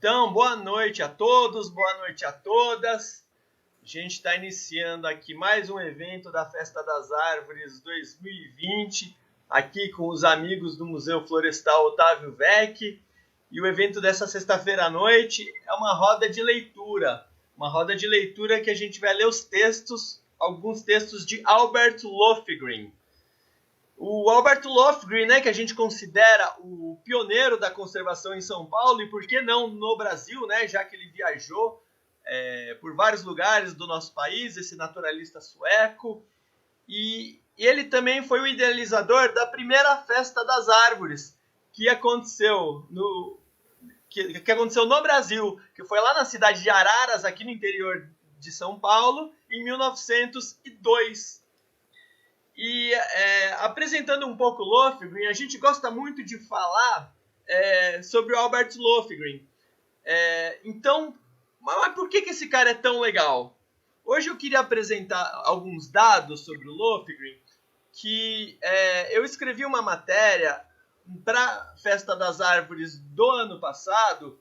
Então, boa noite a todos, boa noite a todas. A gente está iniciando aqui mais um evento da Festa das Árvores 2020, aqui com os amigos do Museu Florestal Otávio Vecchi. E o evento dessa sexta-feira à noite é uma roda de leitura. Uma roda de leitura que a gente vai ler os textos, alguns textos de Albert Loefgren. O Albert Loefgren, né, que a gente considera o pioneiro da conservação em São Paulo e, por que não, no Brasil, né, já que ele viajou por vários lugares do nosso país, esse naturalista sueco. E ele também foi o idealizador da primeira Festa das Árvores, que aconteceu no Brasil, que foi lá na cidade de Araras, aqui no interior de São Paulo, em 1902. E apresentando um pouco Loefgren, a gente gosta muito de falar sobre o Albert Loefgren. Então, mas por que esse cara é tão legal? Hoje eu queria apresentar alguns dados sobre o Loefgren, que eu escrevi uma matéria para a Festa das Árvores do ano passado,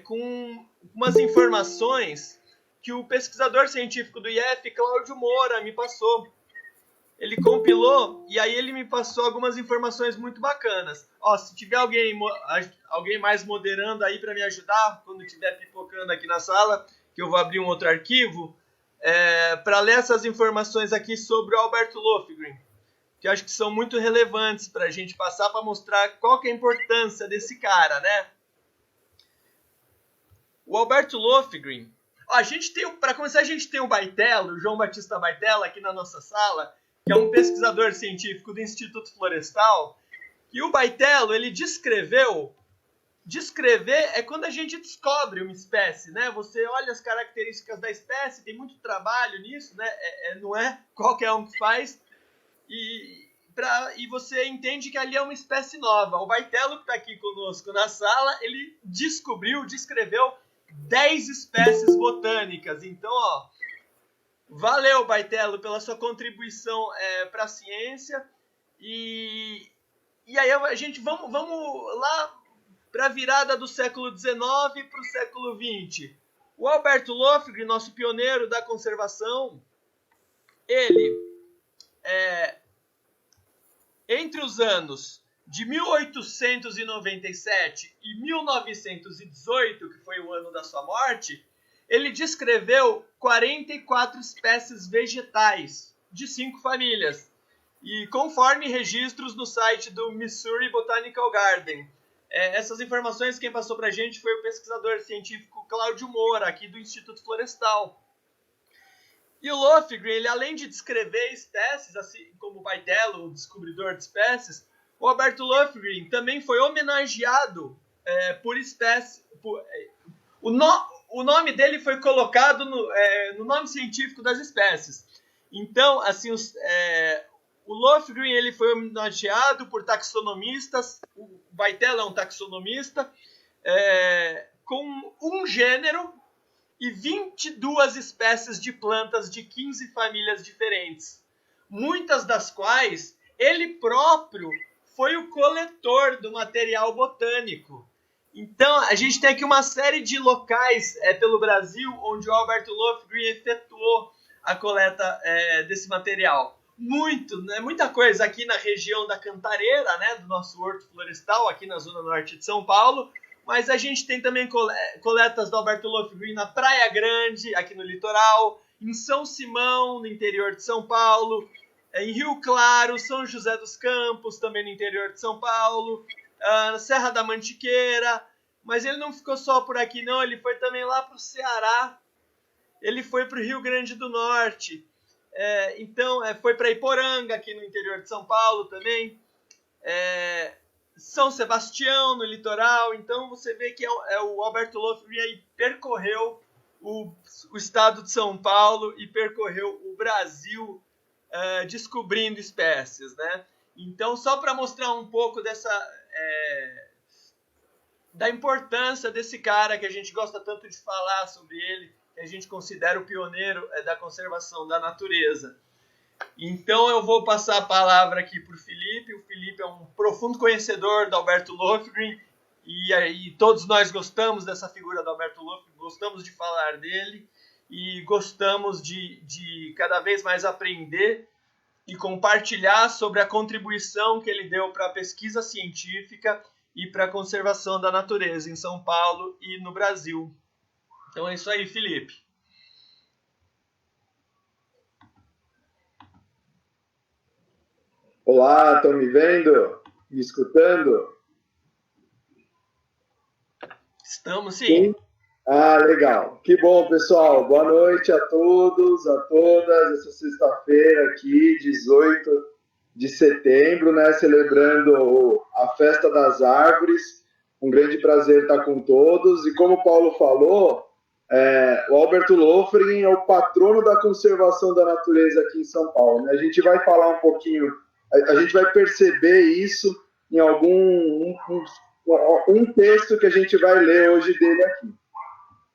com umas informações que o pesquisador científico do IF, Cláudio Moura, me passou. Ele compilou e aí ele me passou algumas informações muito bacanas. Se tiver alguém mais moderando aí para me ajudar, quando estiver pipocando aqui na sala, que eu vou abrir um outro arquivo, para ler essas informações aqui sobre o Albert Loefgren, que eu acho que são muito relevantes para a gente passar, para mostrar qual que é a importância desse cara, né? O Albert Loefgren, para começar, a gente tem o Baitello, o João Batista Baitello, aqui na nossa sala, que é um pesquisador científico do Instituto Florestal, e o Baitello, ele descrever é quando a gente descobre uma espécie, né? Você olha as características da espécie, tem muito trabalho nisso, né? Não é qualquer um que faz, e você entende que ali é uma espécie nova. O Baitello, que está aqui conosco na sala, ele descreveu 10 espécies botânicas. Então, valeu, Baitello, pela sua contribuição para a ciência. E aí a gente vamos lá para a virada do século XIX para o século XX. O Albert Loefgren, nosso pioneiro da conservação, ele, entre os anos de 1897 e 1918, que foi o ano da sua morte, ele descreveu 44 espécies vegetais de 5 famílias, e conforme registros no site do Missouri Botanical Garden. Essas informações quem passou para a gente foi o pesquisador científico Cláudio Moura, aqui do Instituto Florestal. E o Loefgren, ele, além de descrever espécies, assim como o Baitello, o descobridor de espécies, o Albert Loefgren também foi homenageado por espécies. O nome dele foi colocado no nome científico das espécies. Então, assim, o Loefgren, ele foi homenageado por taxonomistas. O Baitello é um taxonomista, com um gênero e 22 espécies de plantas de 15 famílias diferentes. Muitas das quais ele próprio foi o coletor do material botânico. Então, a gente tem aqui uma série de locais pelo Brasil onde o Albert Loefgren efetuou a coleta desse material. Muita coisa aqui na região da Cantareira, né, do nosso horto florestal, aqui na zona norte de São Paulo, mas a gente tem também coletas do Albert Loefgren na Praia Grande, aqui no litoral, em São Simão, no interior de São Paulo, em Rio Claro, São José dos Campos, também no interior de São Paulo, na Serra da Mantiqueira, mas ele não ficou só por aqui não, ele foi também lá para o Ceará, ele foi para o Rio Grande do Norte, então foi para Iporanga, aqui no interior de São Paulo também, São Sebastião, no litoral. Então você vê que o Albert Loefgren aí percorreu o estado de São Paulo e percorreu o Brasil descobrindo espécies, né? Então, só para mostrar um pouco da importância desse cara que a gente gosta tanto de falar sobre ele, que a gente considera o pioneiro da conservação da natureza. Então eu vou passar a palavra aqui para o Felipe. O Felipe é um profundo conhecedor do Albert Loefgren E aí todos nós gostamos dessa figura do Alberto Louffrin, gostamos de falar dele e gostamos de cada vez mais aprender e compartilhar sobre a contribuição que ele deu para a pesquisa científica e para a conservação da natureza em São Paulo e no Brasil. Então é isso aí, Felipe. Olá, estão me vendo? Me escutando? Estamos sim. Ah, legal. Que bom, pessoal. Boa noite a todos, a todas. Essa sexta-feira aqui, 18 de setembro, né? Celebrando a Festa das Árvores. Um grande prazer estar com todos. E como o Paulo falou, o Alberto Louffrin é o patrono da conservação da natureza aqui em São Paulo, né? A gente vai falar um pouquinho, a gente vai perceber isso em um texto que a gente vai ler hoje dele aqui.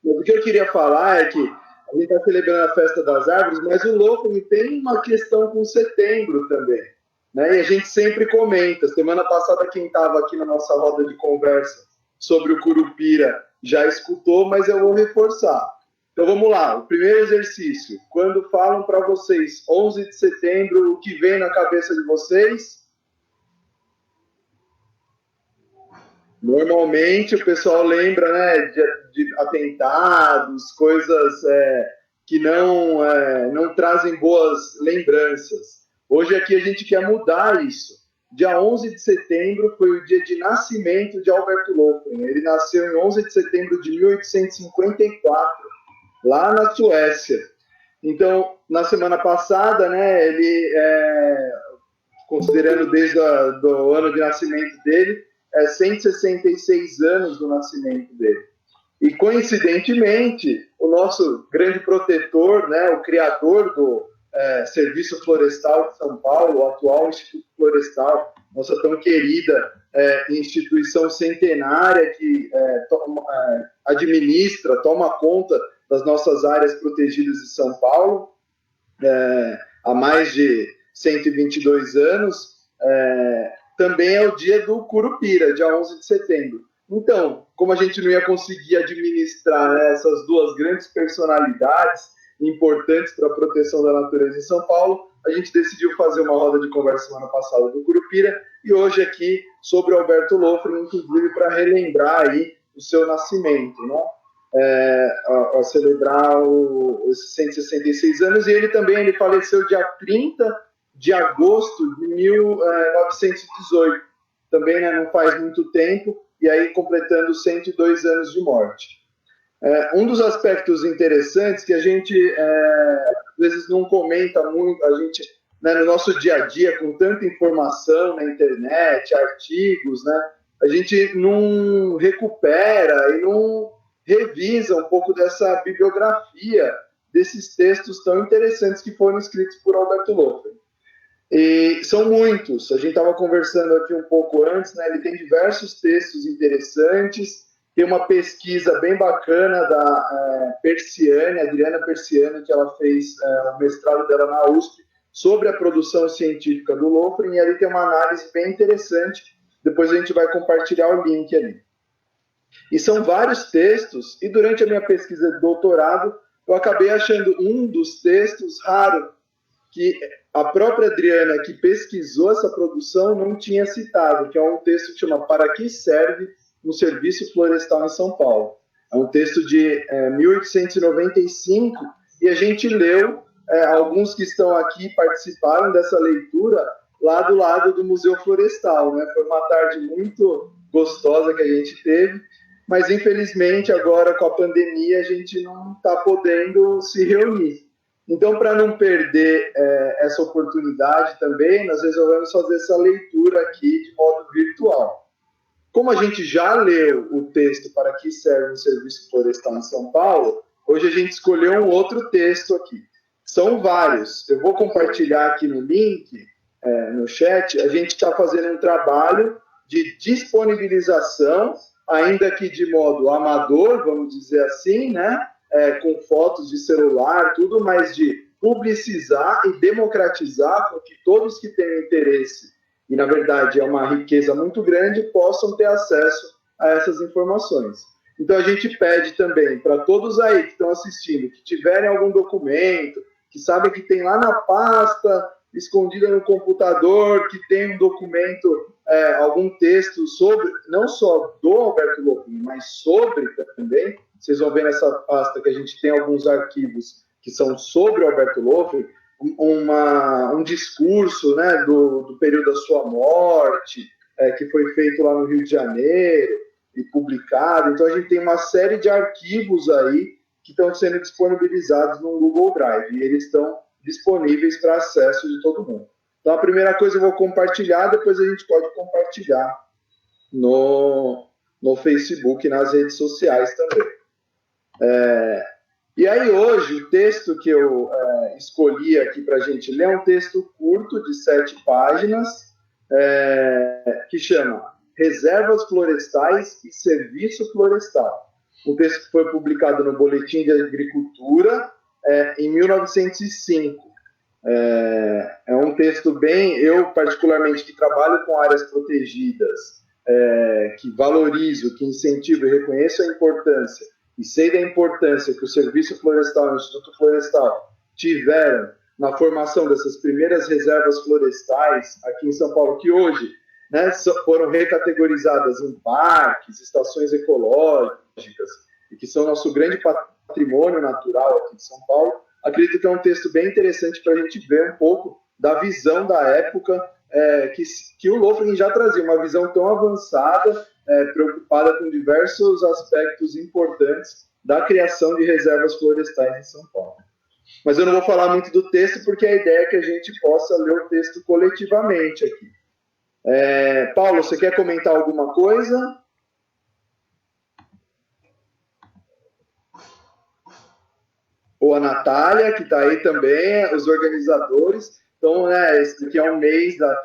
Mas o que eu queria falar é que a gente está celebrando a Festa das Árvores, mas o Louffrin tem uma questão com setembro também, né? E a gente sempre comenta. Semana passada, quem estava aqui na nossa roda de conversa sobre o Curupira já escutou, mas eu vou reforçar. Então vamos lá, o primeiro exercício. Quando falam para vocês 11 de setembro, o que vem na cabeça de vocês? Normalmente o pessoal lembra, né, de atentados, coisas que não trazem boas lembranças. Hoje aqui a gente quer mudar isso. Dia 11 de setembro foi o dia de nascimento de Alberto Louffrin. Ele nasceu em 11 de setembro de 1854, lá na Suécia. Então, na semana passada, né, ele, considerando desde o ano de nascimento dele, 166 anos do nascimento dele. E, coincidentemente, o nosso grande protetor, né, o criador do Serviço Florestal de São Paulo, o atual Instituto Florestal, nossa tão querida instituição centenária que administra, toma conta das nossas áreas protegidas de São Paulo, há mais de 122 anos, também é o dia do Curupira, dia 11 de setembro. Então, como a gente não ia conseguir administrar, né, essas duas grandes personalidades importantes para a proteção da natureza em São Paulo, a gente decidiu fazer uma roda de conversa semana passada do Curupira e hoje aqui sobre Alberto Louffrin, inclusive para relembrar aí o seu nascimento, né? A celebrar os 166 anos, e ele faleceu dia 30 de agosto de 1918, também, né, não faz muito tempo, e aí completando 102 anos de morte. Um dos aspectos interessantes que a gente às vezes não comenta muito, a gente, né, no nosso dia a dia, com tanta informação na internet, artigos, né, a gente não recupera e não revisa um pouco dessa bibliografia, desses textos tão interessantes que foram escritos por Alberto Louffrin. E são muitos, a gente estava conversando aqui um pouco antes, né? Ele tem diversos textos interessantes, tem uma pesquisa bem bacana da Adriana Persiani, que ela fez o mestrado dela na USP, sobre a produção científica do Louffrin, e ali tem uma análise bem interessante, depois a gente vai compartilhar o link ali. E são vários textos, e durante a minha pesquisa de doutorado, eu acabei achando um dos textos raro, que a própria Adriana, que pesquisou essa produção, não tinha citado, que é um texto que chama Para que serve um serviço florestal em São Paulo. É um texto de 1895, e a gente leu, alguns que estão aqui participaram dessa leitura, lá do lado do Museu Florestal, né? Foi uma tarde muito gostosa que a gente teve, mas infelizmente agora com a pandemia a gente não está podendo se reunir. Então, para não perder essa oportunidade também, nós resolvemos fazer essa leitura aqui de modo virtual. Como a gente já leu o texto Para que serve o Serviço Florestal em São Paulo, hoje a gente escolheu um outro texto aqui. São vários. Eu vou compartilhar aqui no link, no chat. A gente está fazendo um trabalho de disponibilização, ainda que de modo amador, vamos dizer assim, né? Com fotos de celular, tudo, mas de publicizar e democratizar para que todos que tenham interesse, e na verdade é uma riqueza muito grande, possam ter acesso a essas informações. Então, a gente pede também para todos aí que estão assistindo, que tiverem algum documento, que sabem que tem lá na pasta, escondida no computador, que tem um documento, algum texto sobre, não só do Alberto Lofgren, mas sobre também. Vocês vão ver nessa pasta que a gente tem alguns arquivos que são sobre o Alberto Lofgren, um discurso, né, do período da sua morte, que foi feito lá no Rio de Janeiro e publicado. Então, a gente tem uma série de arquivos aí que estão sendo disponibilizados no Google Drive, e eles estão disponíveis para acesso de todo mundo. Então, a primeira coisa eu vou compartilhar, depois a gente pode compartilhar no Facebook, nas redes sociais também. E aí, hoje, o texto que eu escolhi aqui para a gente ler é um texto curto, de 7 páginas, que chama Reservas Florestais e Serviço Florestal. Um texto que foi publicado no Boletim de Agricultura em 1905. É um texto bem... Eu, particularmente, que trabalho com áreas protegidas, que valorizo, que incentivo e reconheço a importância, e sei da importância que o Serviço Florestal e o Instituto Florestal tiveram na formação dessas primeiras reservas florestais aqui em São Paulo, que hoje, né, foram recategorizadas em parques, estações ecológicas, e que são nosso grande patrimônio natural aqui de São Paulo. Acredito que é um texto bem interessante para a gente ver um pouco da visão da época, que o Lofgren já trazia, uma visão tão avançada, preocupada com diversos aspectos importantes da criação de reservas florestais em São Paulo. Mas eu não vou falar muito do texto, porque a ideia é que a gente possa ler o texto coletivamente aqui. Paulo, você quer comentar alguma coisa? Ou a Natália, que está aí também, os organizadores. Então, esse aqui é um mês da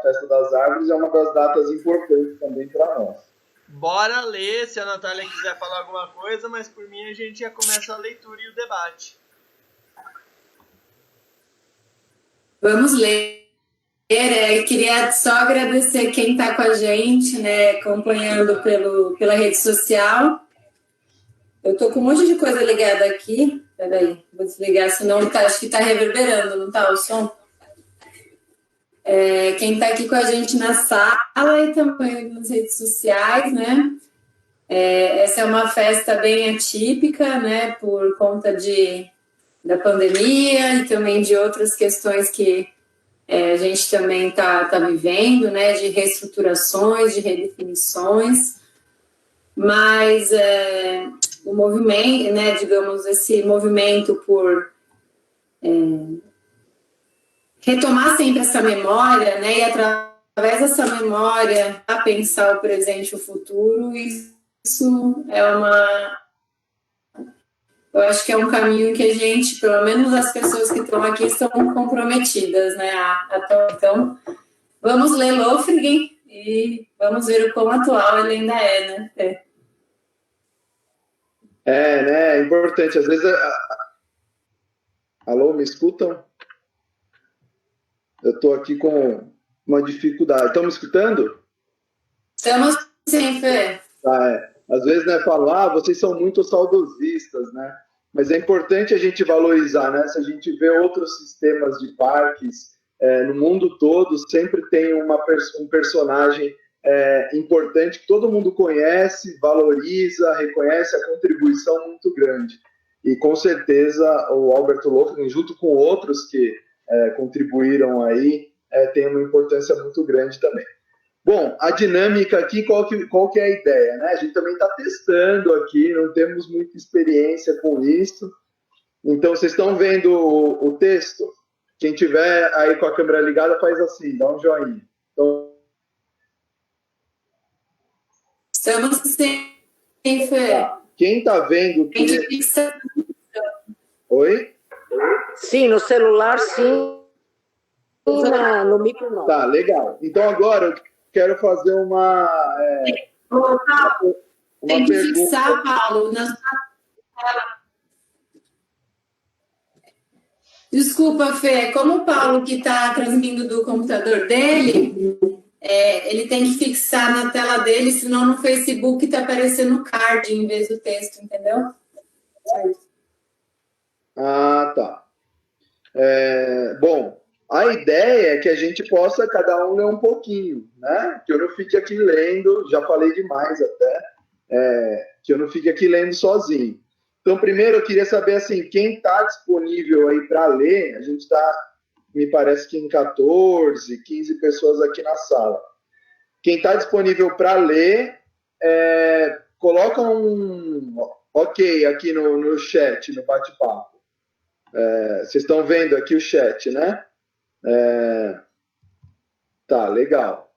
Festa das Árvores, é uma das datas importantes também para nós. Bora ler, se a Natália quiser falar alguma coisa, mas por mim a gente já começa a leitura e o debate. Vamos ler. Queria só agradecer quem está com a gente, né, acompanhando pela rede social. Eu estou com um monte de coisa ligada aqui. Peraí, vou desligar, senão acho que está reverberando, não está o som? Quem está aqui com a gente na sala e também nas redes sociais, né? Essa é uma festa bem atípica, né? Por conta da pandemia e também de outras questões que a gente também está vivendo, né? De reestruturações, de redefinições. Mas o movimento, né? Digamos, esse movimento por retomar sempre essa memória, né, e através dessa memória a pensar o presente e o futuro, isso eu acho que é um caminho que a gente, pelo menos as pessoas que estão aqui, estão comprometidas, né, então, vamos ler Lofgren e vamos ver o quão atual ele ainda né? Né, é importante, às vezes... Alô, me escutam? Eu estou aqui com uma dificuldade. Estão me escutando? Estamos sim, Fê. Às vezes, né, falam, vocês são muito saudosistas, né? Mas é importante a gente valorizar, né? Se a gente vê outros sistemas de parques no mundo todo, sempre tem um personagem importante que todo mundo conhece, valoriza, reconhece a contribuição muito grande. E, com certeza, o Alberto Lofgren, junto com outros que contribuíram aí, tem uma importância muito grande também. Bom, a dinâmica aqui, qual que é a ideia, né? A gente também está testando aqui, não temos muita experiência com isso. Então, vocês estão vendo o texto? Quem tiver aí com a câmera ligada, faz assim, dá um joinha. Então... Estamos sim, Fê. Quem está vendo... Oi? Sim, no celular, sim. No micro, não. Tá, legal. Então, agora, eu quero fazer uma tem que pergunta. Fixar, Paulo, Desculpa, Fê, como o Paulo que está transmitindo do computador dele, ele tem que fixar na tela dele, senão no Facebook está aparecendo o card em vez do texto, entendeu? Ah, tá. Bom, a ideia é que a gente possa cada um ler um pouquinho, né? Que eu não fique aqui lendo, já falei demais até, que eu não fique aqui lendo sozinho. Então, primeiro eu queria saber, assim, quem está disponível aí para ler, a gente está, me parece que em 14, 15 pessoas aqui na sala. Quem está disponível para ler, coloca um ok aqui no chat, no bate-papo. Vocês estão vendo aqui o chat, né? Tá, legal.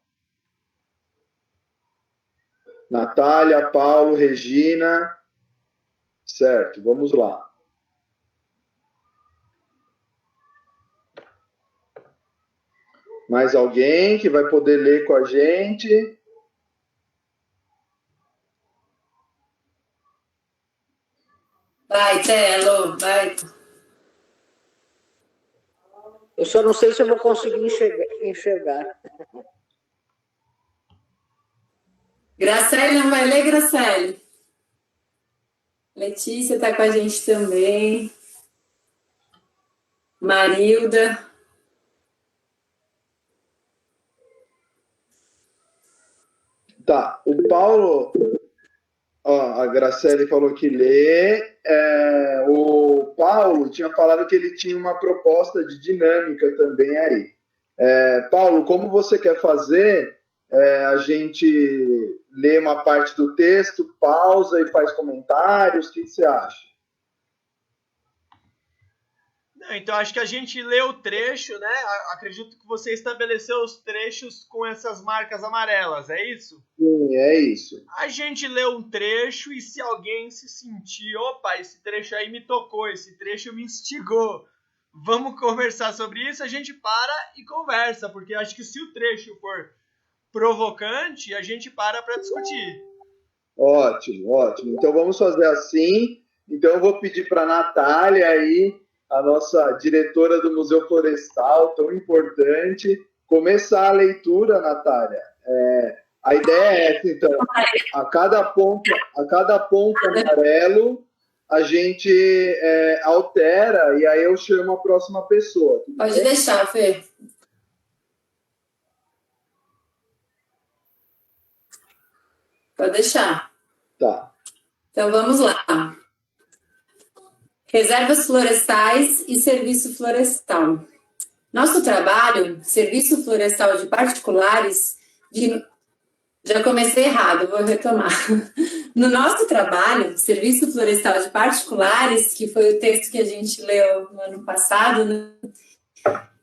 Natália, Paulo, Regina. Certo, vamos lá. Mais alguém que vai poder ler com a gente? Vai, Telo, vai. Eu só não sei se eu vou conseguir enxergar. Graciele não vai ler, Graciele? Letícia está com a gente também. Marilda. Tá, o Paulo, a Graciele falou que lê. O Paulo tinha falado que ele tinha uma proposta de dinâmica também aí. Paulo, como você quer fazer? A gente lê uma parte do texto, pausa e faz comentários. O que você acha? Então, acho que a gente lê o trecho, né? Acredito que você estabeleceu os trechos com essas marcas amarelas, é isso? Sim, é isso. A gente lê um trecho e se alguém se sentir, opa, esse trecho aí me tocou, esse trecho me instigou, vamos conversar sobre isso, a gente para e conversa, porque acho que se o trecho for provocante, a gente para discutir. Ótimo, ótimo. Então vamos fazer assim. Então eu vou pedir para a Natália aí, a nossa diretora do Museu Florestal, tão importante, começar a leitura, Natália. A ideia é essa, então, a cada ponto amarelo, a gente altera e aí eu chamo a próxima pessoa. Pode deixar, Fê. Pode deixar. Tá. Então vamos lá. Reservas florestais e serviço florestal. Nosso trabalho, serviço florestal de particulares, já comecei errado, vou retomar. No nosso trabalho, serviço florestal de particulares, que foi o texto que a gente leu no ano passado, né?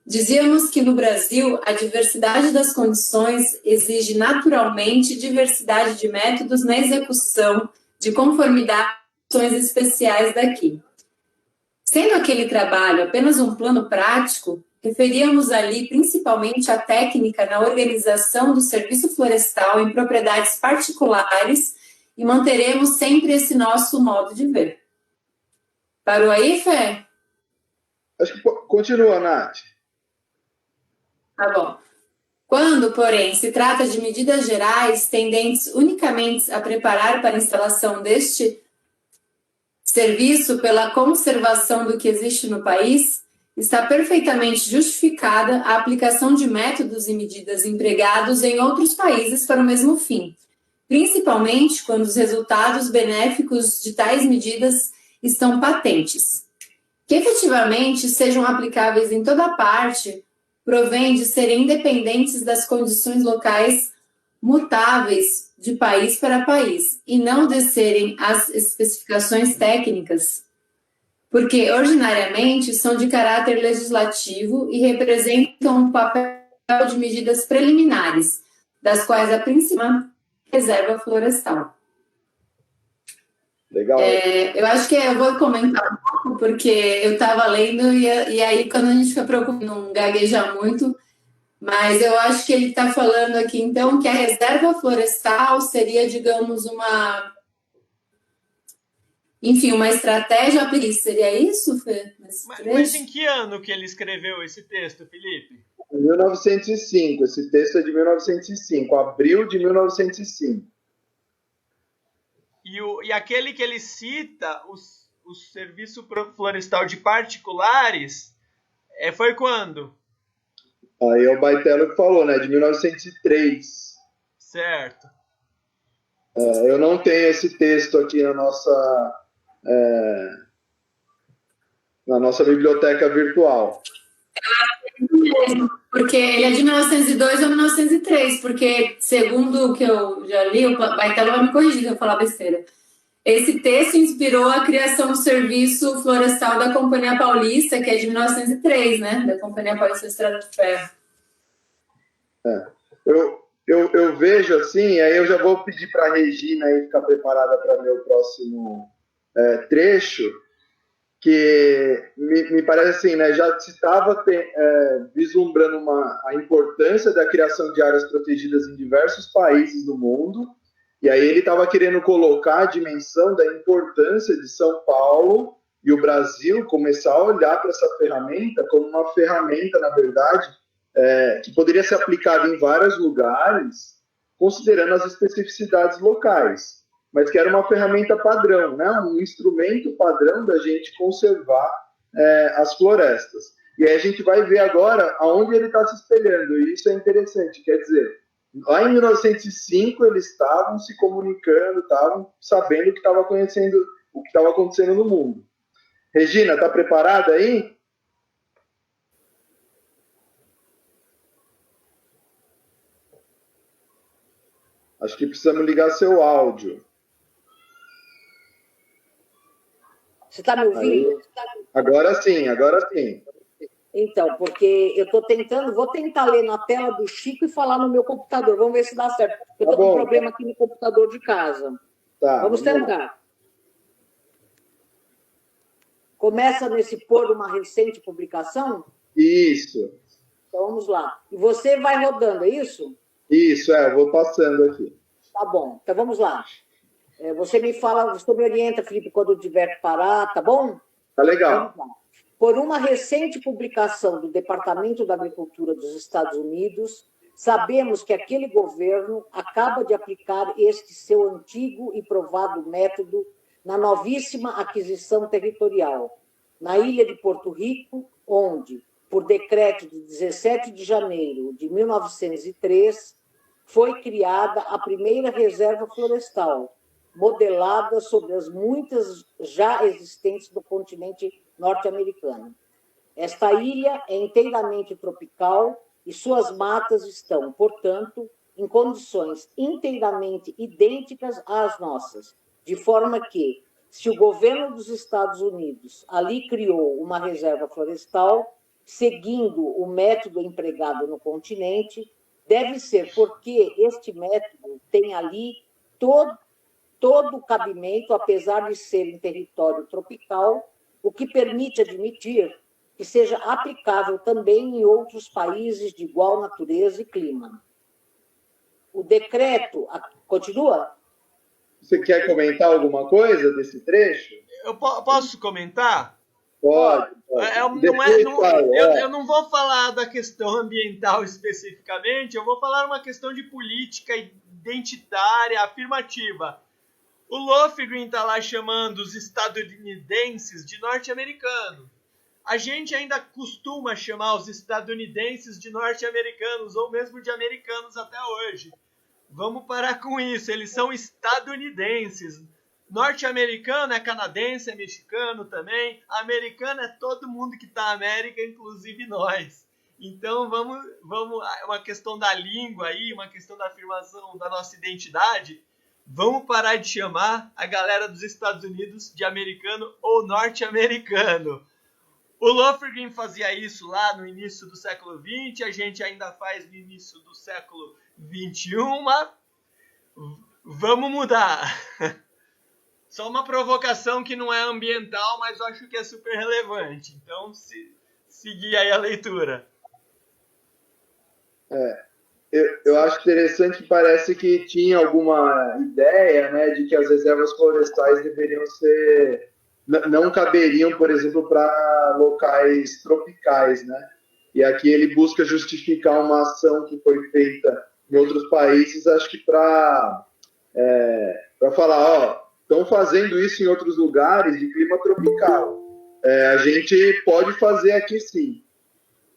Dizíamos que no Brasil a diversidade das condições exige naturalmente diversidade de métodos na execução de conformidade com ações especiais daqui. Sendo aquele trabalho apenas um plano prático, referíamos ali principalmente à técnica na organização do serviço florestal em propriedades particulares e manteremos sempre esse nosso modo de ver. Parou aí, Fê? Acho que continua, Nath. Tá bom. Quando, porém, se trata de medidas gerais tendentes unicamente a preparar para a instalação deste serviço pela conservação do que existe no país, está perfeitamente justificada a aplicação de métodos e medidas empregados em outros países para o mesmo fim, principalmente quando os resultados benéficos de tais medidas estão patentes. Que efetivamente sejam aplicáveis em toda parte provém de serem independentes das condições locais mutáveis de país para país e não descerem às especificações técnicas, porque ordinariamente são de caráter legislativo e representam um papel de medidas preliminares, das quais a principal é a reserva florestal. Legal. Eu acho que eu vou comentar um pouco, porque eu estava lendo e aí quando a gente fica preocupado não gaguejar muito, mas eu acho que ele está falando aqui, então, que a reserva florestal seria, digamos, uma estratégia aplicada. Seria isso, Fê? Mas em que ano que ele escreveu esse texto, Felipe? 1905, esse texto é de 1905, abril de 1905. E aquele que ele cita, o Serviço Florestal de Particulares, foi quando? Aí é o Baitello que falou, né? De 1903. Certo. Eu não tenho esse texto aqui na nossa biblioteca virtual. Porque ele é de 1902 ou 1903, porque, segundo o que eu já li, o Baitello vai me corrigir se eu falar besteira. Esse texto inspirou a criação do Serviço Florestal da Companhia Paulista, que é de 1903, né? Da Companhia Paulista de Estrada de Ferro. Eu vejo assim, aí eu já vou pedir para a Regina aí ficar preparada para ler o próximo trecho, que me parece assim, né? Já se estava vislumbrando a importância da criação de áreas protegidas em diversos países do mundo, e aí ele estava querendo colocar a dimensão da importância de São Paulo e o Brasil começar a olhar para essa ferramenta como uma ferramenta, na verdade, que poderia ser aplicada em vários lugares, considerando as especificidades locais, mas que era uma ferramenta padrão, né? Um instrumento padrão da gente conservar as florestas. E aí a gente vai ver agora aonde ele está se espelhando, e isso é interessante, quer dizer, lá em 1905 eles estavam se comunicando, estavam sabendo o que estava acontecendo no mundo. Regina, está preparada aí? Acho que precisamos ligar seu áudio. Você está me ouvindo? Agora sim, agora sim. Então, porque eu vou tentar ler na tela do Chico e falar no meu computador. Vamos ver se dá certo. Eu estou com um problema aqui no computador de casa. Tá, vamos tentar. Começa nesse por uma recente publicação? Isso. Então vamos lá. E você vai rodando, é isso? Isso, eu vou passando aqui. Tá bom, então vamos lá. Você me orienta, Felipe, quando tiver que parar, tá bom? Tá legal. Por uma recente publicação do Departamento da Agricultura dos Estados Unidos, sabemos que aquele governo acaba de aplicar este seu antigo e provado método na novíssima aquisição territorial, na ilha de Porto Rico, onde, por decreto de 17 de janeiro de 1903, foi criada a primeira reserva florestal, modelada sobre as muitas já existentes do continente norte-americano. Esta ilha é inteiramente tropical e suas matas estão, portanto, em condições inteiramente idênticas às nossas, de forma que, se o governo dos Estados Unidos ali criou uma reserva florestal, seguindo o método empregado no continente, deve ser porque este método tem ali todo o cabimento, apesar de ser em território tropical, o que permite admitir que seja aplicável também em outros países de igual natureza e clima. O decreto... Continua? Você quer comentar alguma coisa desse trecho? Eu posso comentar? Pode. Eu não vou falar da questão ambiental especificamente, eu vou falar uma questão de política identitária afirmativa. O Lofgren está lá chamando os estadunidenses de norte-americanos. A gente ainda costuma chamar os estadunidenses de norte-americanos ou mesmo de americanos até hoje. Vamos parar com isso, eles são estadunidenses. Norte-americano é canadense, é mexicano também. Americano é todo mundo que está na América, inclusive nós. Então vamos, uma questão da língua aí, uma questão da afirmação da nossa identidade. Vamos parar de chamar a galera dos Estados Unidos de americano ou norte-americano. O Lofgren fazia isso lá no início do século XX, a gente ainda faz no início do século XXI, mas vamos mudar. Só uma provocação que não é ambiental, mas eu acho que é super relevante. Então, seguir aí a leitura. Eu acho interessante que parece que tinha alguma ideia, né, de que as reservas florestais deveriam ser... não caberiam, por exemplo, para locais tropicais, né? e aqui ele busca justificar uma ação que foi feita em outros países, acho que para falar, ó, estão fazendo isso em outros lugares de clima tropical. A gente pode fazer aqui sim.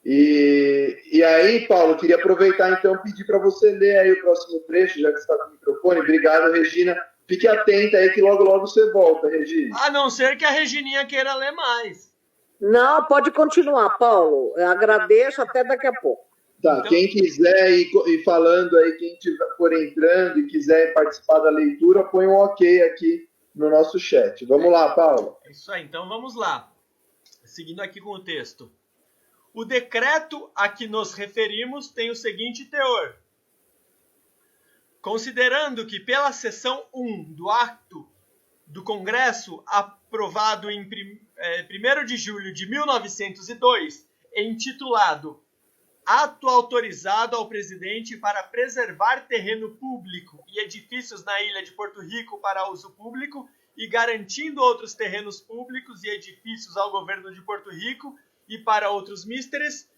E aí, Paulo, queria aproveitar então e pedir para você ler aí o próximo trecho, já que você está com o microfone. Obrigado, Regina. Fique atenta aí que logo, logo você volta, Regina. A não ser que a Regininha queira ler mais. Não, pode continuar, Paulo. Eu agradeço, até daqui a pouco. Tá, então, quem quiser ir falando aí, quem for entrando e quiser participar da leitura, põe um ok aqui no nosso chat. Vamos lá, Paulo. É isso aí, então vamos lá. Seguindo aqui com o texto. O decreto a que nos referimos tem o seguinte teor. Considerando que pela seção 1 do ato do Congresso aprovado em 1º de julho de 1902, intitulado Ato autorizado ao presidente para preservar terreno público e edifícios na ilha de Porto Rico para uso público e garantindo outros terrenos públicos e edifícios ao governo de Porto Rico e para outros místeres,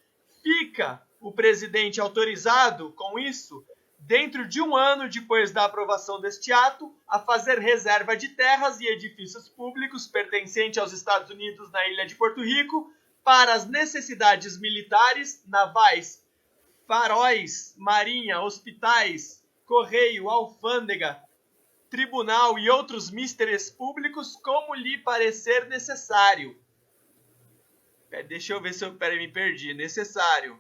fica o presidente autorizado, com isso, dentro de 1 ano depois da aprovação deste ato, a fazer reserva de terras e edifícios públicos pertencentes aos Estados Unidos na ilha de Porto Rico para as necessidades militares, navais, faróis, marinha, hospitais, correio, alfândega, tribunal e outros místeres públicos, como lhe parecer necessário. Deixa eu ver se eu me perdi. Necessário.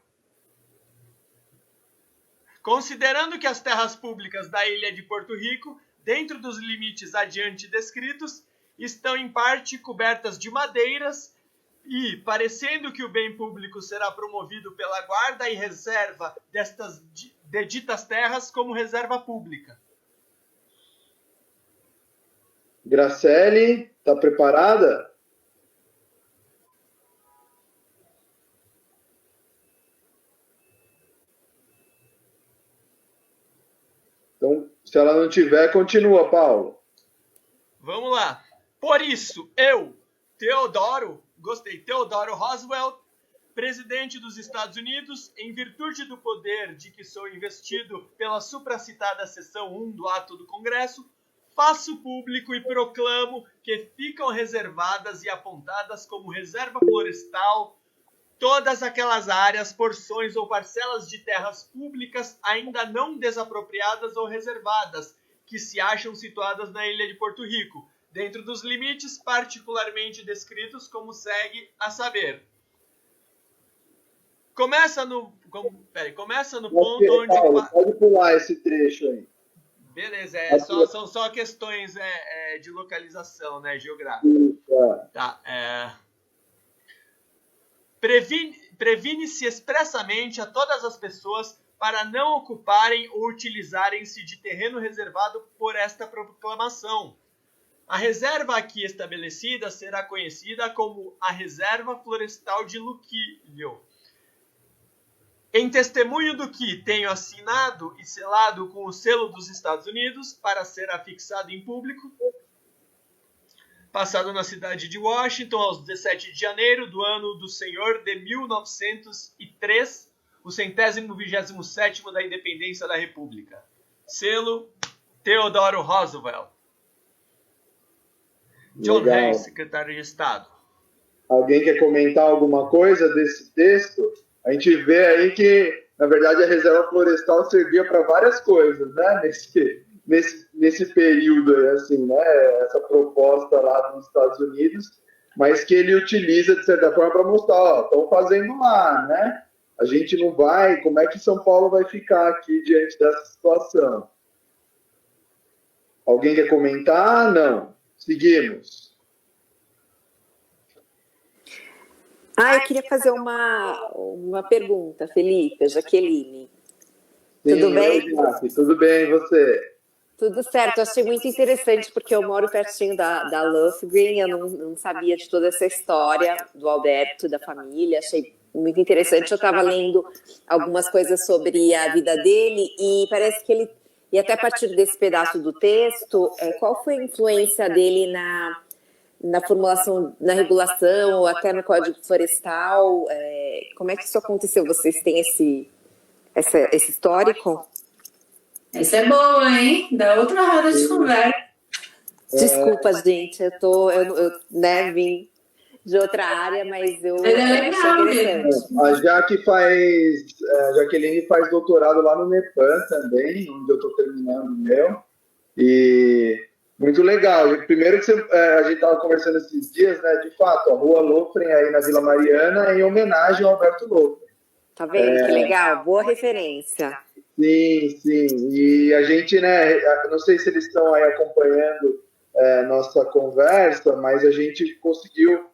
Considerando que as terras públicas da ilha de Porto Rico, dentro dos limites adiante descritos, estão em parte cobertas de madeiras e, parecendo que o bem público será promovido pela guarda e reserva destas ditas terras como reserva pública. Graciele, está preparada? Então, se ela não tiver, continua, Paulo. Vamos lá. Por isso, eu, Teodoro Roosevelt, presidente dos Estados Unidos, em virtude do poder de que sou investido pela supracitada seção 1 do ato do Congresso, faço público e proclamo que ficam reservadas e apontadas como reserva florestal todas aquelas áreas, porções ou parcelas de terras públicas ainda não desapropriadas ou reservadas, que se acham situadas na ilha de Porto Rico, dentro dos limites particularmente descritos como segue a saber. Começa no ponto onde... Paulo, pode pular esse trecho aí. Beleza, são só questões de localização, né, geográfica. Tá, Previne-se expressamente a todas as pessoas para não ocuparem ou utilizarem-se de terreno reservado por esta proclamação. A reserva aqui estabelecida será conhecida como a Reserva Florestal de Luquillo. Em testemunho do que tenho assinado e selado com o selo dos Estados Unidos para ser afixado em público, passado na cidade de Washington aos 17 de janeiro do ano do Senhor de 1903, o 127º da independência da República. Selo Teodoro Roosevelt. John Hayes, secretário de Estado. Alguém quer comentar alguma coisa desse texto? A gente vê aí que, na verdade, a reserva florestal servia para várias coisas, né? Nesse período aí, assim, né? Essa proposta lá nos Estados Unidos, mas que ele utiliza, de certa forma, para mostrar, ó, estão fazendo lá, né? A gente não vai, como é que São Paulo vai ficar aqui diante dessa situação? Alguém quer comentar? Não. Seguimos. Eu queria fazer uma pergunta, Felipe, Jaqueline. Sim, tudo bem? Tudo bem, e você? Tudo certo, eu achei muito interessante, porque eu moro pertinho da Loughran, eu não sabia de toda essa história do Alberto, da família, achei muito interessante. Eu estava lendo algumas coisas sobre a vida dele e parece que ele, e até a partir desse pedaço do texto, qual foi a influência dele na formulação, na regulação, ou até no Código Florestal, como é que isso aconteceu? Vocês têm esse histórico? Essa é boa, hein? Da outra roda de conversa. Desculpa, gente, eu né, vim de outra área, mas eu Mas é legal mesmo. A Jaqueline faz doutorado lá no Nepan também, onde eu estou terminando o meu. E muito legal. Primeiro que a gente estava conversando esses dias, né? De fato, a Rua Lofren aí na Vila Mariana é em homenagem ao Alberto Lofren. Tá vendo? Que legal, boa referência. Sim, sim. E a gente, né? Não sei se eles estão aí acompanhando nossa conversa, mas a gente conseguiu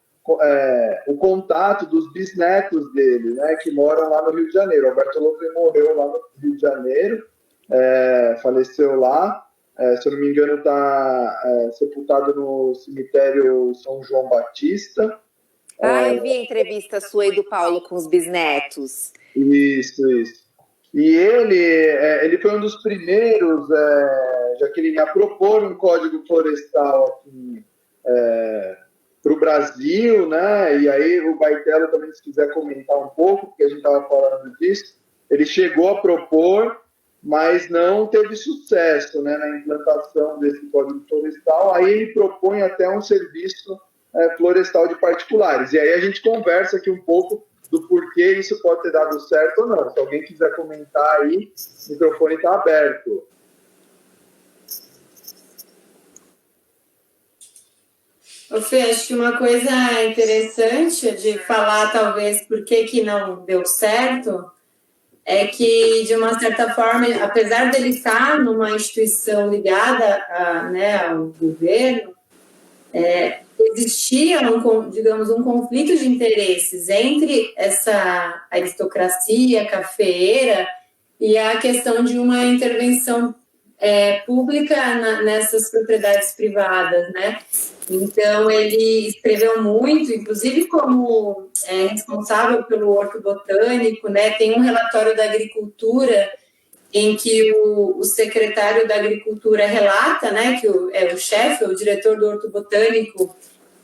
o contato dos bisnetos dele, né? Que moram lá no Rio de Janeiro. Alberto Lofren morreu lá no Rio de Janeiro, faleceu lá. Se eu não me engano, está sepultado no cemitério São João Batista. Eu vi a entrevista sua e do Paulo com os bisnetos. Isso. E ele foi um dos primeiros, Jaqueline, a propor um código florestal aqui para o Brasil, né? E aí o Baitello também, se quiser comentar um pouco, porque a gente estava falando disso, ele chegou a propor, mas não teve sucesso, né, na implantação desse código florestal. Aí ele propõe até um serviço florestal de particulares. E aí a gente conversa aqui um pouco do porquê isso pode ter dado certo ou não. Se alguém quiser comentar aí, o microfone está aberto. Fê, acho que uma coisa interessante de falar, talvez, por que não deu certo, é que, de uma certa forma, apesar dele estar numa instituição ligada ao governo, existia, um conflito de interesses entre essa aristocracia cafeeira e a questão de uma intervenção pública nessas propriedades privadas, né? Então, ele escreveu muito, inclusive como responsável pelo Horto Botânico, né? Tem um relatório da Agricultura em que o secretário da Agricultura relata, né, que o chefe, o diretor do Horto Botânico,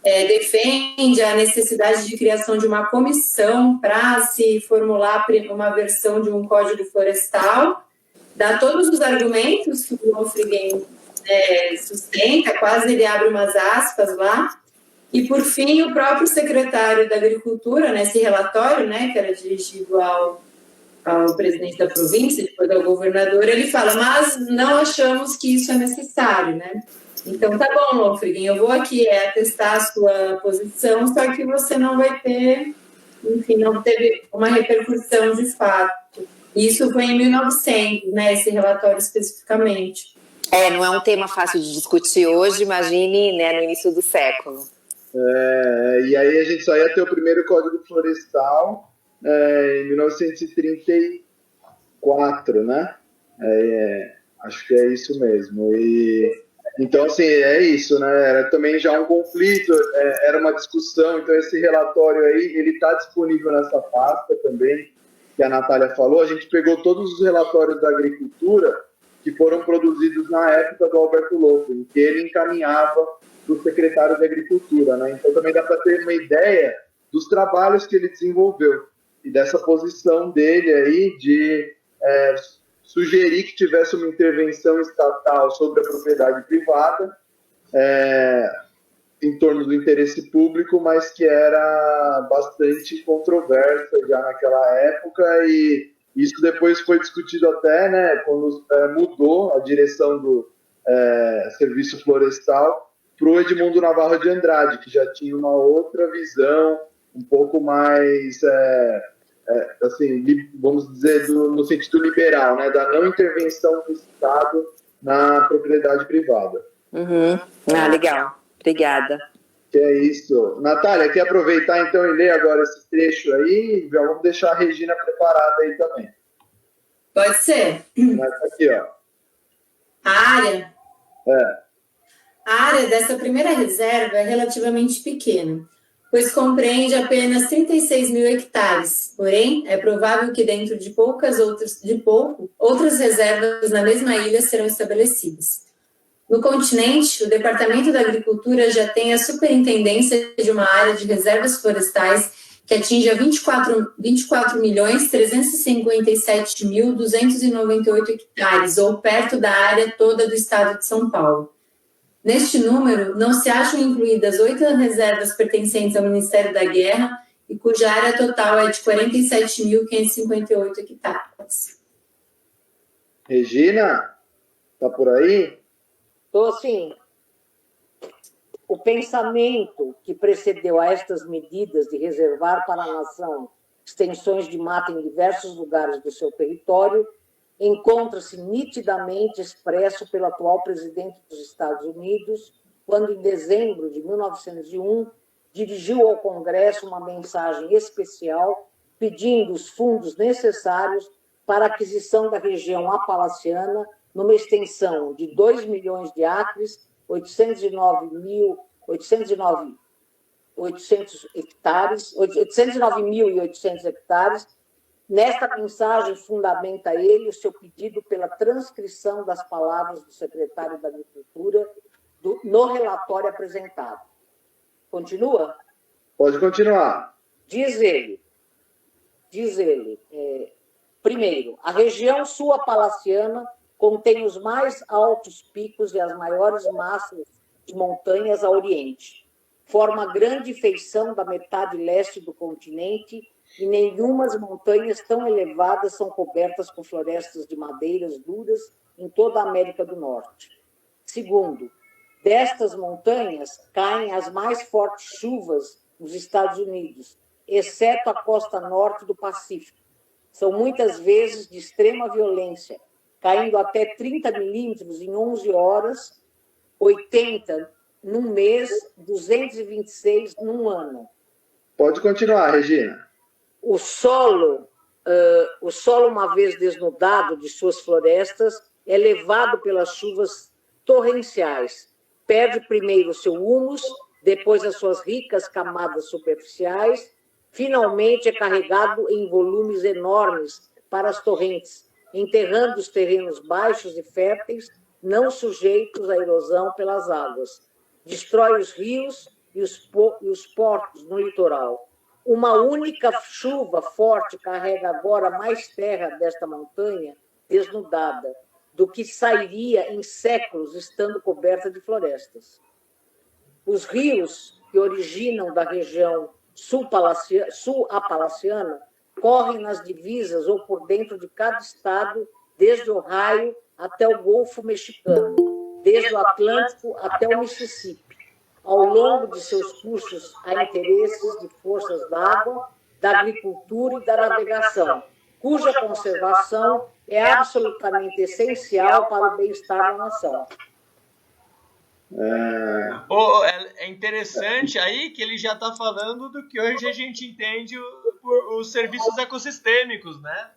defende a necessidade de criação de uma comissão para se formular uma versão de um código florestal, dá todos os argumentos que o Lofgren sustenta, quase ele abre umas aspas lá, e por fim o próprio secretário da Agricultura, nesse relatório, né, que era dirigido ao presidente da província, depois ao governador, ele fala, mas não achamos que isso é necessário, né? Então, tá bom, Lofgren, eu vou aqui atestar a sua posição, só que você não vai ter, enfim, não teve uma repercussão de fato. Isso foi em 1900, né, esse relatório especificamente. Não é um tema fácil de discutir hoje, imagine, né, no início do século. E aí a gente só ia ter o primeiro Código Florestal em 1934, né? Acho que é isso mesmo. Então, assim, é isso, né? Era também já um conflito, era uma discussão. Então, esse relatório aí, ele está disponível nessa pasta também, que a Natália falou. A gente pegou todos os relatórios da agricultura que foram produzidos na época do Alberto Lofgren, que ele encaminhava para o secretário de Agricultura, né? Então, também dá para ter uma ideia dos trabalhos que ele desenvolveu e dessa posição dele aí de sugerir que tivesse uma intervenção estatal sobre a propriedade privada em torno do interesse público, mas que era bastante controversa já naquela época, e isso depois foi discutido até, né, quando mudou a direção do Serviço Florestal para o Edmundo Navarro de Andrade, que já tinha uma outra visão, um pouco mais, assim, vamos dizer, no sentido liberal, né, da não intervenção do Estado na propriedade privada. Uhum. Legal. Obrigada. Que é isso. Natália, quer aproveitar então e ler agora esse trecho aí? Já vamos deixar a Regina preparada aí também. Pode ser. Aqui, ó. A área dessa primeira reserva é relativamente pequena, pois compreende apenas 36 mil hectares. Porém, é provável que dentro de outras reservas na mesma ilha serão estabelecidas. No continente, o Departamento da Agricultura já tem a superintendência de uma área de reservas florestais que atinge a 24.357.298 hectares, ou perto da área toda do estado de São Paulo. Neste número, não se acham incluídas 8 reservas pertencentes ao Ministério da Guerra e cuja área total é de 47.558 hectares. Regina, tá por aí? Estou assim. O pensamento que precedeu a estas medidas de reservar para a nação extensões de mata em diversos lugares do seu território encontra-se nitidamente expresso pelo atual presidente dos Estados Unidos, quando, em dezembro de 1901, dirigiu ao Congresso uma mensagem especial pedindo os fundos necessários para a aquisição da região apalaciana numa extensão de 2 milhões de acres, 809.800 hectares. Nesta mensagem, fundamenta ele o seu pedido pela transcrição das palavras do secretário da Agricultura no relatório apresentado. Continua? Pode continuar. Diz ele, primeiro, a região sul-apalaciana contém os mais altos picos e as maiores massas de montanhas a oriente. Forma grande feição da metade leste do continente e nenhumas montanhas tão elevadas são cobertas com florestas de madeiras duras em toda a América do Norte. Segundo, destas montanhas caem as mais fortes chuvas nos Estados Unidos, exceto a costa norte do Pacífico. São muitas vezes de extrema violência, caindo até 30 milímetros em 11 horas, 80 num mês, 226 num ano. Pode continuar, Regina. O solo, uma vez desnudado de suas florestas, é levado pelas chuvas torrenciais. Perde primeiro seu húmus, depois as suas ricas camadas superficiais, finalmente é carregado em volumes enormes para as torrentes, enterrando os terrenos baixos e férteis, não sujeitos à erosão pelas águas. Destrói os rios e os portos no litoral. Uma única chuva forte carrega agora mais terra desta montanha desnudada do que sairia em séculos estando coberta de florestas. Os rios que originam da região sul-apalaciana correm nas divisas ou por dentro de cada estado, desde Ohio até o Golfo Mexicano, desde o Atlântico até o Mississippi. Ao longo de seus cursos, há interesses de forças d'água, da agricultura e da navegação, cuja conservação é absolutamente essencial para o bem-estar da nação. É interessante aí que ele já está falando do que hoje a gente entende por os serviços ecossistêmicos, né?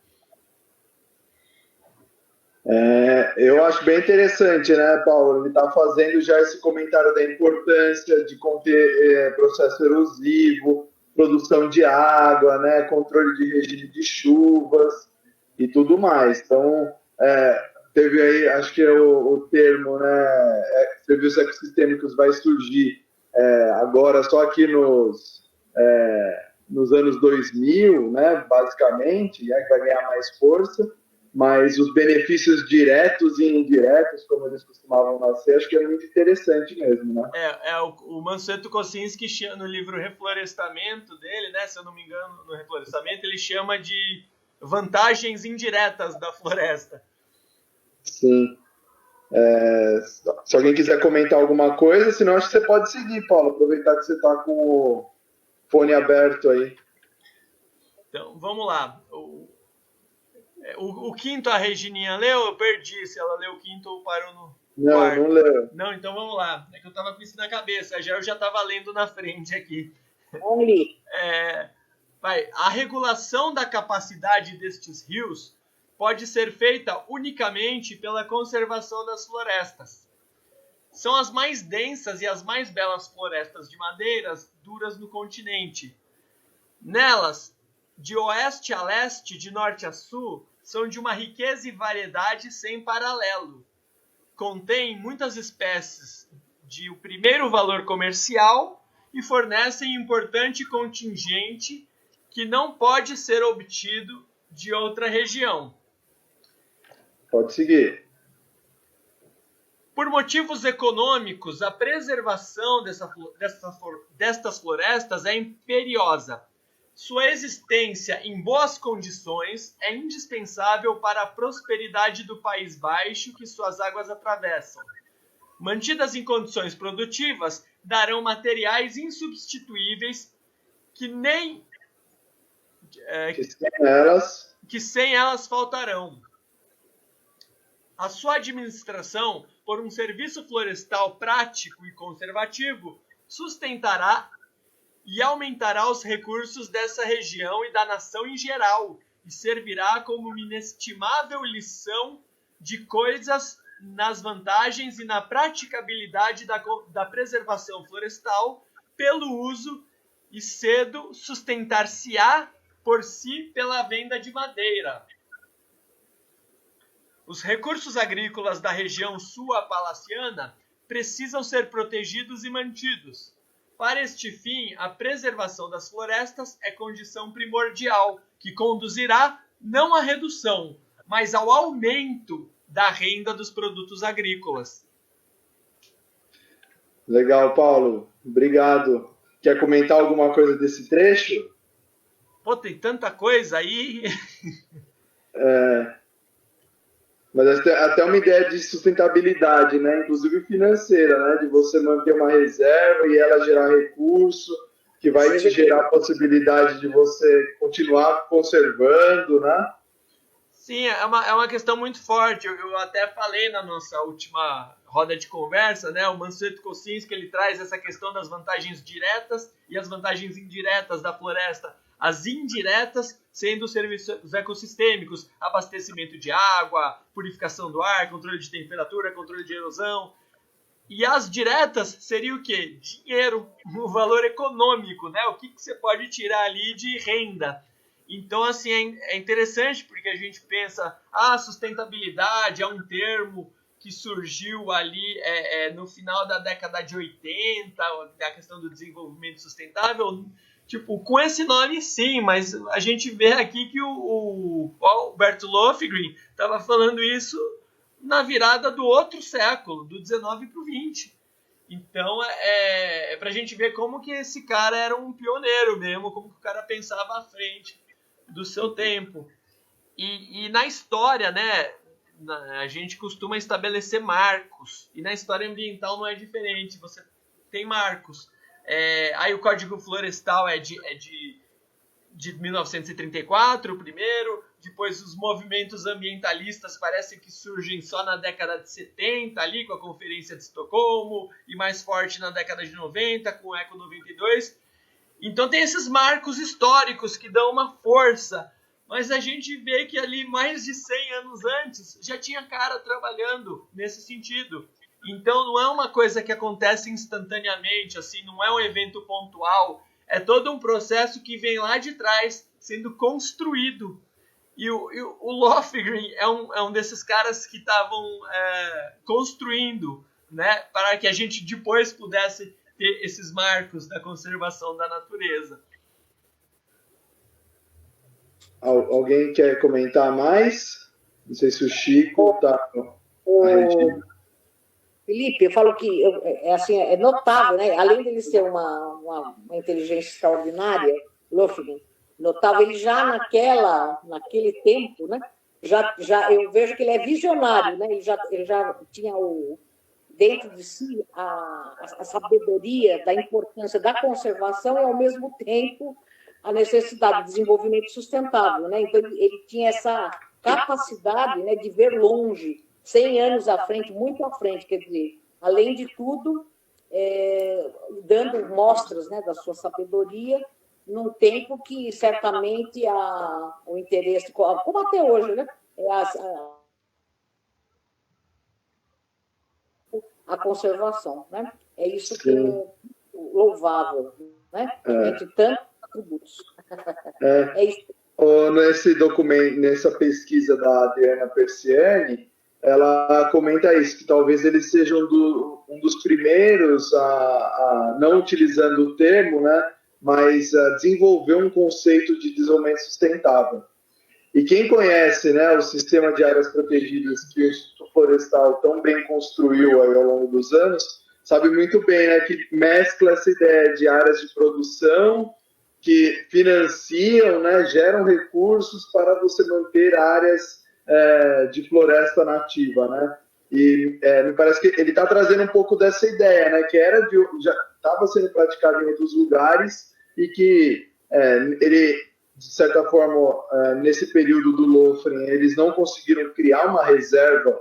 Eu acho bem interessante, né, Paulo? Ele está fazendo já esse comentário da importância de conter processo erosivo, produção de água, né, controle de regime de chuvas e tudo mais. Então, teve aí, acho que o termo, né, serviços ecossistêmicos vai surgir agora só aqui nos anos 2000, né, basicamente, que vai ganhar mais força. Mas os benefícios diretos e indiretos, como eles costumavam nascer, acho que é muito interessante mesmo, né? O Mansueto Kosinski, no livro Reflorestamento dele, né, se eu não me engano, no Reflorestamento, ele chama de vantagens indiretas da floresta. Sim. Se alguém quiser comentar alguma coisa, senão acho que você pode seguir, Paulo, aproveitar que você está com o fone aberto aí. Então, vamos lá. O quinto a Regininha leu? Eu perdi se ela leu o quinto ou parou no quarto. Não leu. Não, então vamos lá. É que eu tava com isso na cabeça, eu já tava lendo na frente aqui. Only. A regulação da capacidade destes rios pode ser feita unicamente pela conservação das florestas. São as mais densas e as mais belas florestas de madeiras duras no continente. Nelas, de oeste a leste, de norte a sul, são de uma riqueza e variedade sem paralelo. Contêm muitas espécies de primeiro valor comercial e fornecem importante contingente que não pode ser obtido de outra região. Pode seguir. Por motivos econômicos, a preservação destas florestas é imperiosa. Sua existência em boas condições é indispensável para a prosperidade do País Baixo que suas águas atravessam. Mantidas em condições produtivas, darão materiais insubstituíveis que sem elas faltarão. A sua administração, por um serviço florestal prático e conservativo, sustentará e aumentará os recursos dessa região e da nação em geral, e servirá como uma inestimável lição de coisas nas vantagens e na praticabilidade da preservação florestal pelo uso e cedo sustentar-se-á por si pela venda de madeira. Os recursos agrícolas da região sul-apalaciana precisam ser protegidos e mantidos. Para este fim, a preservação das florestas é condição primordial, que conduzirá não à redução, mas ao aumento da renda dos produtos agrícolas. Legal, Paulo. Obrigado. Quer comentar alguma coisa desse trecho? Pô, tem tanta coisa aí. Mas até uma ideia de sustentabilidade, né? Inclusive financeira, né? De você manter uma reserva e ela gerar recurso, que vai te gerar a possibilidade de você continuar conservando, né? Sim, é uma questão muito forte. Eu até falei na nossa última roda de conversa, né? O Mansueto Kosinski, ele traz essa questão das vantagens diretas e as vantagens indiretas da floresta. As indiretas sendo os serviços ecossistêmicos, abastecimento de água, purificação do ar, controle de temperatura, controle de erosão. E as diretas seria o quê? Dinheiro, o valor econômico, né? O que você pode tirar ali de renda. Então, assim, é interessante porque a gente pensa, sustentabilidade é um termo que surgiu ali no final da década de 80, a questão do desenvolvimento sustentável. Tipo, com esse nome sim, mas a gente vê aqui que o Alberto Loeffgren estava falando isso na virada do outro século, do 19 para o 20. Então, é para a gente ver como que esse cara era um pioneiro mesmo, como que o cara pensava à frente do seu tempo. E na história, né, a gente costuma estabelecer marcos, e na história ambiental não é diferente, você tem marcos. Aí o Código Florestal é de 1934, o primeiro. Depois os movimentos ambientalistas parecem que surgem só na década de 70, ali com a Conferência de Estocolmo, e mais forte na década de 90, com o Eco 92. Então tem esses marcos históricos que dão uma força, mas a gente vê que ali mais de 100 anos antes já tinha cara trabalhando nesse sentido. Então não é uma coisa que acontece instantaneamente, assim, não é um evento pontual, é todo um processo que vem lá de trás sendo construído. E o Loeffgren é um desses caras que estavam construindo, né, para que a gente depois pudesse ter esses marcos da conservação da natureza. Alguém quer comentar mais? Não sei se o Chico está... Felipe, eu falo que é notável, né? Além de ele ser uma inteligência extraordinária, Loeffgren, notável, ele já naquele tempo, né? Eu vejo que ele é visionário, né? Ele já tinha dentro de si a sabedoria da importância da conservação e, ao mesmo tempo, a necessidade de desenvolvimento sustentável, né? Então, ele tinha essa capacidade, né, de ver longe, 100 anos à frente, muito à frente, quer dizer, além de tudo, dando mostras, né, da sua sabedoria, num tempo que certamente o interesse, como até hoje, né, a conservação, né? É isso que é louvável, né? Entre tantos atributos. É isso. Nesse documento, nessa pesquisa da Adriana Persiani, ela comenta isso, que talvez eles sejam um dos primeiros não utilizando o termo, né, mas desenvolveu um conceito de desenvolvimento sustentável. E quem conhece, né, o sistema de áreas protegidas que o Instituto Florestal tão bem construiu aí ao longo dos anos, sabe muito bem, né, que mescla essa ideia de áreas de produção que financiam, né, geram recursos para você manter áreas de floresta nativa, né? E me parece que ele está trazendo um pouco dessa ideia, né, que já estava sendo praticado em outros lugares e que ele, de certa forma, nesse período do Lofgren, eles não conseguiram criar uma reserva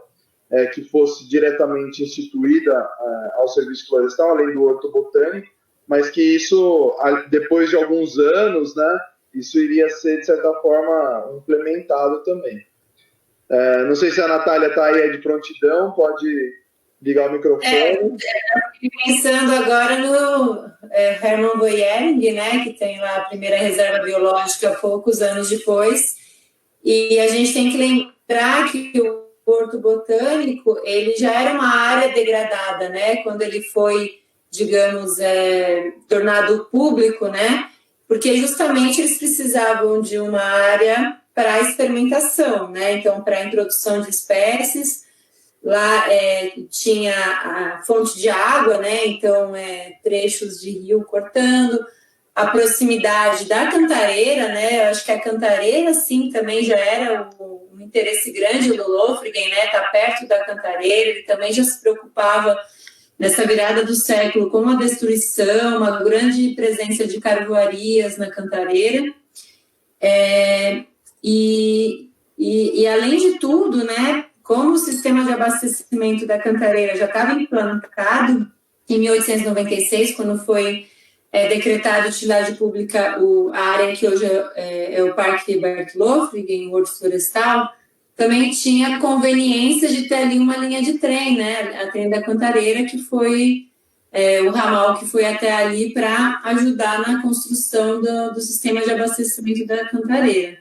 que fosse diretamente instituída ao Serviço Florestal, além do Horto Botânico, mas que isso, depois de alguns anos, né, isso iria ser, de certa forma, implementado também. Não sei se a Natália está aí de prontidão, pode ligar o microfone. Pensando agora no Hermann Goering, né, que tem lá a primeira reserva biológica poucos anos depois, e a gente tem que lembrar que o Horto Botânico, ele já era uma área degradada, né, quando ele foi, digamos, tornado público, né, porque justamente eles precisavam de uma área para experimentação, né, então para a introdução de espécies. Lá tinha a fonte de água, né, então trechos de rio cortando, a proximidade da cantareira, né, eu acho que a cantareira, sim, também já era um interesse grande do Lofgren, né, tá perto da cantareira, ele também já se preocupava nessa virada do século com a destruição, uma grande presença de carvoarias na cantareira, e além de tudo, né, como o sistema de abastecimento da cantareira já estava implantado em 1896, quando foi decretada utilidade pública a área que hoje é o Parque Bert Lofgren, o Horto Florestal, também tinha conveniência de ter ali uma linha de trem, né, a trem da cantareira, que foi o ramal que foi até ali para ajudar na construção do sistema de abastecimento da cantareira.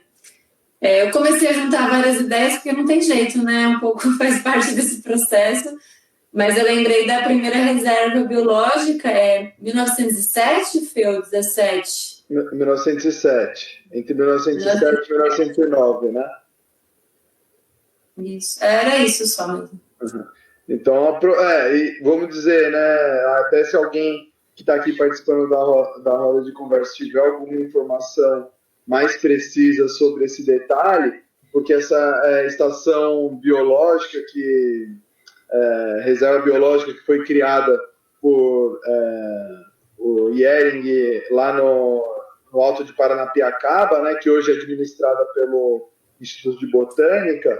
Eu comecei a juntar várias ideias, porque não tem jeito, né? Um pouco faz parte desse processo, mas eu lembrei da primeira reserva biológica, 1907, Fê, ou 17? 1907, entre 1907 e 1909, né? Isso, era isso só mesmo. Uhum. Então, vamos dizer, né, até se alguém que está aqui participando da roda de conversa tiver alguma informação mais precisa sobre esse detalhe, porque essa estação biológica, reserva biológica que foi criada por o Goering lá no Alto de Paranapiacaba, né, que hoje é administrada pelo Instituto de Botânica,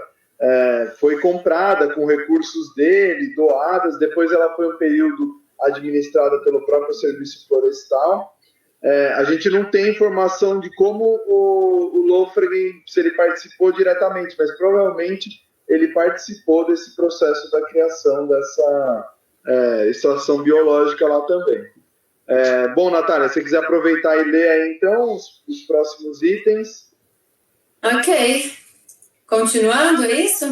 foi comprada com recursos dele, doadas, depois ela foi um período administrada pelo próprio Serviço Florestal. A gente não tem informação de como o Lofgren, se ele participou diretamente, mas provavelmente ele participou desse processo da criação dessa estação biológica lá também. Bom, Natália, se você quiser aproveitar e ler aí, então, os próximos itens. Ok. Continuando, é isso?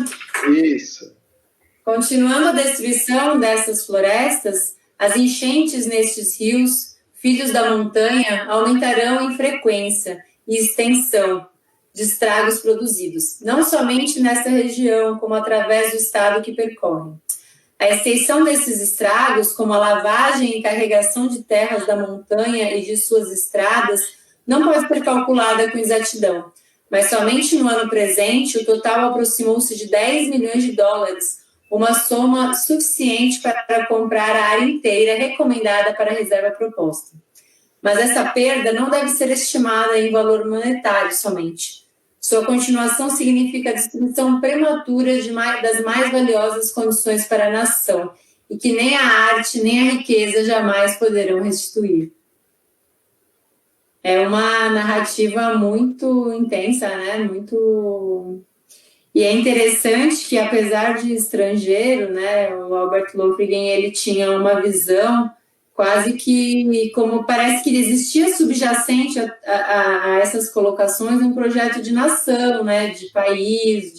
Isso. Continuando a destruição dessas florestas, as enchentes nestes rios, filhos da montanha, aumentarão em frequência e extensão de estragos produzidos, não somente nessa região, como através do estado que percorrem. A extensão desses estragos, como a lavagem e carregação de terras da montanha e de suas estradas, não pode ser calculada com exatidão, mas somente no ano presente o total aproximou-se de 10 milhões de dólares, uma soma suficiente para comprar a área inteira recomendada para a reserva proposta. Mas essa perda não deve ser estimada em valor monetário somente. Sua continuação significa a destruição prematura das mais valiosas condições para a nação, e que nem a arte nem a riqueza jamais poderão restituir. É uma narrativa muito intensa, né? E é interessante que, apesar de estrangeiro, né, o Albert Lofgren, ele tinha uma visão quase que, como parece que existia subjacente a essas colocações, um projeto de nação, né, de país,